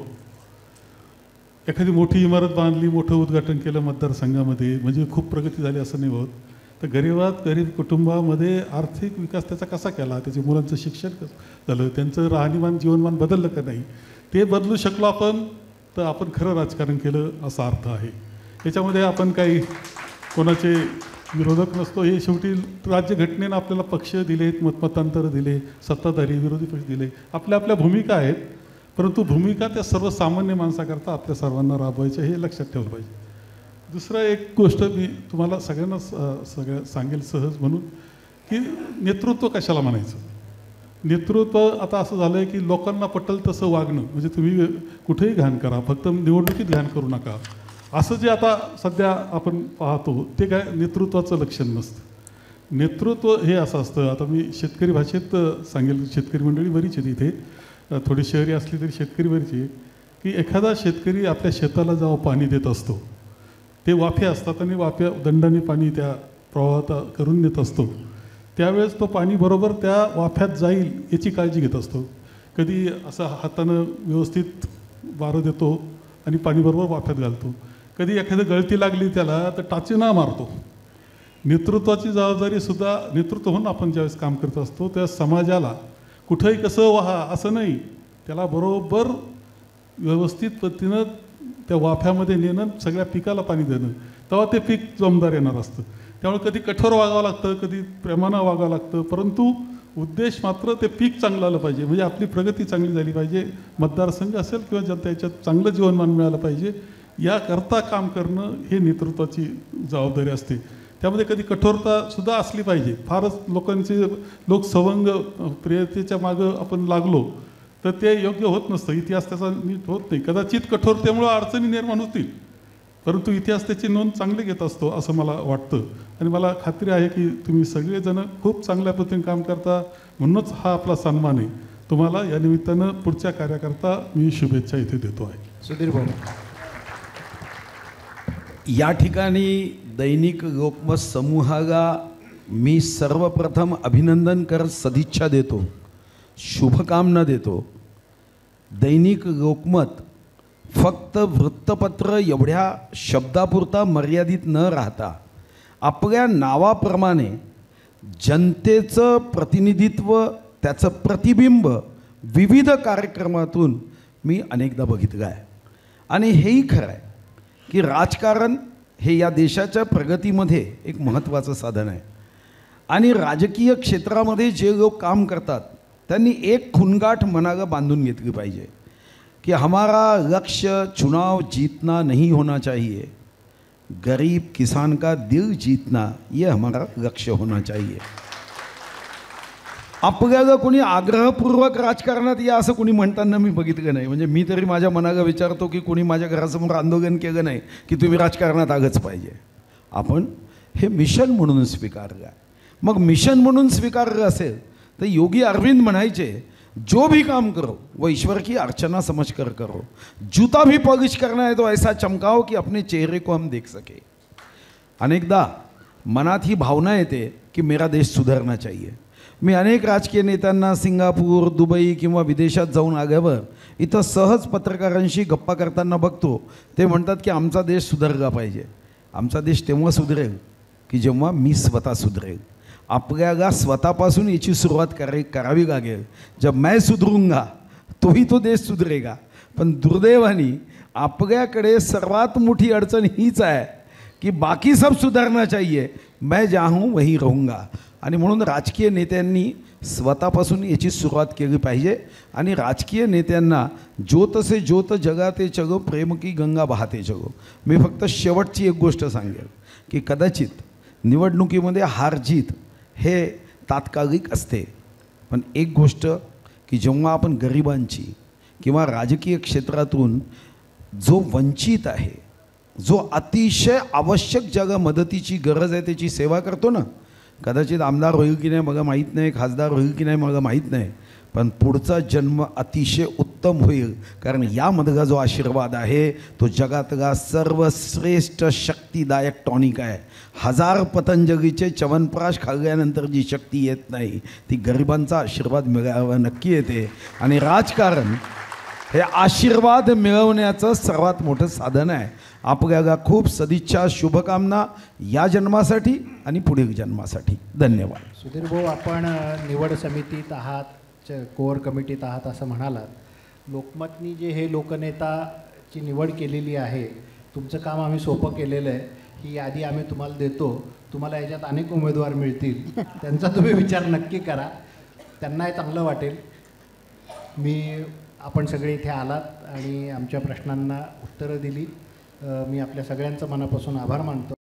एखादी मोठी इमारत बांधली, मोठं उद्घाटन केलं मतदारसंघामध्ये म्हणजे खूप प्रगती झाली असं नाही होत. तर गरीब कुटुंबामध्ये आर्थिक विकास त्याचा कसा केला, त्याच्या मुलांचं शिक्षण कसं झालं, त्यांचं राहणीमान जीवनमान बदललं का नाही, ते बदलू शकलो आपण तर आपण खरं राजकारण केलं असा अर्थ आहे. याच्यामध्ये आपण काही कोणाचे विरोधक नसतो. हे शेवटी राज्यघटनेनं आपल्याला पक्ष दिलेत, मतमतांतरं दिले, सत्ताधारी विरोधी पक्ष दिले, आपल्या आपल्या भूमिका आहेत, परंतु भूमिका त्या सर्वसामान्य माणसाकरता आपल्या सर्वांना राबवायच्या हे लक्षात ठेवलं पाहिजे. दुसरं एक गोष्ट मी तुम्हाला सगळ्यांना सांगेल सहज म्हणून की नेतृत्व कशाला म्हणायचं. नेतृत्व आता असं झालं आहे की लोकांना पटेल तसं वागणं, म्हणजे तुम्ही कुठेही घाण करा, फक्त निवडणुकीत घाण करू नका, असं जे आता सध्या आपण पाहतो ते काय नेतृत्वाचं लक्षण नसतं. नेतृत्व हे असं असतं, आता मी शेतकरी भाषेत सांगेल, शेतकरी मंडळी बरीच आहे तिथे, थोडी शहरी असली तरी शेतकरी बरीच आहे, की एखादा शेतकरी आपल्या शेताला जेव्हा पाणी देत असतो ते वाफे असतात आणि वाफ्या दंडाने पाणी त्या प्रवाहात करून देत असतो, त्यावेळेस तो पाणी बरोबर त्या वाफ्यात जाईल याची काळजी घेत असतो. कधी असं हातानं व्यवस्थित वारं देतो आणि पाणी बरोबर वाफ्यात घालतो, कधी एखादी गळती लागली त्याला तर टाचीना मारतो. नेतृत्वाची जबाबदारीसुद्धा नेतृत्व म्हणून आपण ज्यावेळेस काम करत असतो त्या समाजाला कुठंही कसं व्हा असं नाही, त्याला बरोबर व्यवस्थित पद्धतीनं त्या वाफ्यामध्ये नेणं, सगळ्या पिकाला पाणी देणं, तेव्हा ते पीक जोमदार येणार असतं. त्यामुळे कधी कठोर वागावं लागतं, कधी प्रेमानं वागावं लागतं, परंतु उद्देश मात्र ते पीक चांगलं आलं पाहिजे, म्हणजे आपली प्रगती चांगली झाली पाहिजे, मतदारसंघ असेल किंवा जनता याच्यात चांगलं जीवनमान मिळालं पाहिजे, याकरता काम करणं हे नेतृत्वाची जबाबदारी असते. त्यामध्ये कधी कठोरतासुद्धा असली पाहिजे. फारच लोक सवंग प्रियतेच्या मागं आपण लागलो तर ते योग्य होत नसतं, इतिहास त्याचा नीट होत नाही. कदाचित कठोरतेमुळं अडचणी निर्माण होतील, परंतु इतिहास त्याची नोंद चांगली घेत असतो असं मला वाटतं. आणि मला खात्री आहे की तुम्ही सगळेजण खूप चांगल्या पद्धतीने काम करता, म्हणूनच हा आपला सन्मान आहे. तुम्हाला या निमित्तानं पुढच्या कार्याकरता मी शुभेच्छा इथे देतो आहे. सुधीर भाऊ, या ठिकाणी दैनिक लोकमत समूहाला मी सर्वप्रथम अभिनंदन कर सदिच्छा देतो, शुभकामना देतो. दैनिक लोकमत फक्त वृत्तपत्र एवढ्या शब्दापुरता मर्यादित न राहता आपल्या नावाप्रमाणे जनतेचं प्रतिनिधित्व, त्याचं प्रतिबिंब विविध कार्यक्रमातून मी अनेकदा बघितलं आहे. आणि हेही खरं आहे की राजकारण हे या देशाच्या प्रगतीमध्ये एक महत्त्वाचं साधन आहे. आणि राजकीय क्षेत्रामध्ये जे लोक काम करतात त्यांनी एक खुणगाठ मनाला बांधून घेतली पाहिजे कि हमारा लक्ष्य चुनाव जीतना नहीं होना चाहिए, गरीब किसान का दिल जीतना ये हमारा लक्ष्य होना चाहिए. आपल्याला कोणी आग्रहपूर्वक राजकारणात या असं कोणी म्हणताना मी बघितलं नाही. म्हणजे मी तरी माझ्या मनाला विचारतो की कोणी माझ्या घरासमोर आंदोलन केलं नाही की तुम्ही राजकारणात आलंच पाहिजे. आपण हे मिशन म्हणून स्वीकारलं आहे. मग मिशन म्हणून स्वीकारलं असेल तर योगी अरविंद म्हणायचे, जो भी काम करो वो ईश्वर की अर्चना समझकर करो, जूता भी पॉलिश करना है तो ऐसा चमकाओ कि अपने चेहरे को हम देख सके. अनेकदा मनात ही भावना येते की मेरा देश सुधारना चाहिए. मी अनेक राजकीय नेत्यांना सिंगापूर, दुबई किंवा विदेशात जाऊन आल्यावर इथं सहज पत्रकारांशी गप्पा करताना बघतो. ते म्हणतात की आमचा देश सुधारला पाहिजे. आमचा देश तेव्हा सुधरेल की जेव्हा मी स्वतः सुधरेल. आपल्याला स्वतःपासून याची सुरुवात करावी लागेल. जब मैं सुधरूंगा तोही तो देश सुधरेगा. पण दुर्दैवाने आपल्याकडे सर्वात मोठी अडचण हीच आहे की बाकी सब सुधारना चाहिए, मैं जहाँ हूँ वहीं रहूँगा. आणि म्हणून राजकीय नेत्यांनी स्वतःपासून याची सुरुवात केली पाहिजे. आणि राजकीय नेत्यांना ज्योत से ज्योत जगाते चलो, प्रेम की गंगा बहाते चलो. मी फक्त शेवटची एक गोष्ट सांगेल की कदाचित निवडणुकीमध्ये हार जीत हे तात्कालिक असते, पण एक गोष्ट की जेव्हा आपण गरिबांची किंवा राजकीय क्षेत्रातून जो वंचित आहे, जो अतिशय आवश्यक ज्याला मदतीची गरज आहे त्याची सेवा करतो ना, कदाचित आमदार होईल की नाही मला माहीत नाही, खासदार होईल की नाही मला माहीत नाही, पण पुढचा जन्म अतिशय उत्तम होईल. कारण यामधला जो आशीर्वाद आहे तो जगातला सर्वश्रेष्ठ शक्तिदायक टॉनिक आहे. 1000 पतंजलीचे च्यवनप्राश खाल्ल्यानंतर जी शक्ती येत नाही ती गरिबांचा आशीर्वाद मिळावा नक्की येते. आणि राजकारण हे आशीर्वाद मिळवण्याचं सर्वात मोठं साधन आहे. आपल्याला खूप सदिच्छा, शुभकामना या जन्मासाठी आणि पुढील जन्मासाठी. धन्यवाद. सुधीर भाऊ, आपण निवड समितीत आहात, कोअर कमिटीत आहात असं म्हणालात. लोकमतनी जे हे लोकनेताची निवड केलेली आहे, तुमचं काम आम्ही सोपं केलेलं आहे. ही यादी आम्ही तुम्हाला देतो. तुम्हाला याच्यात अनेक उमेदवार मिळतील, त्यांचा तुम्ही विचार नक्की करा, त्यांनाही चांगलं वाटेल. आपण सगळे इथे आलात आणि आमच्या प्रश्नांना उत्तरं दिली. मी आपल्या सगळ्यांचं मनापासून आभार मानतो.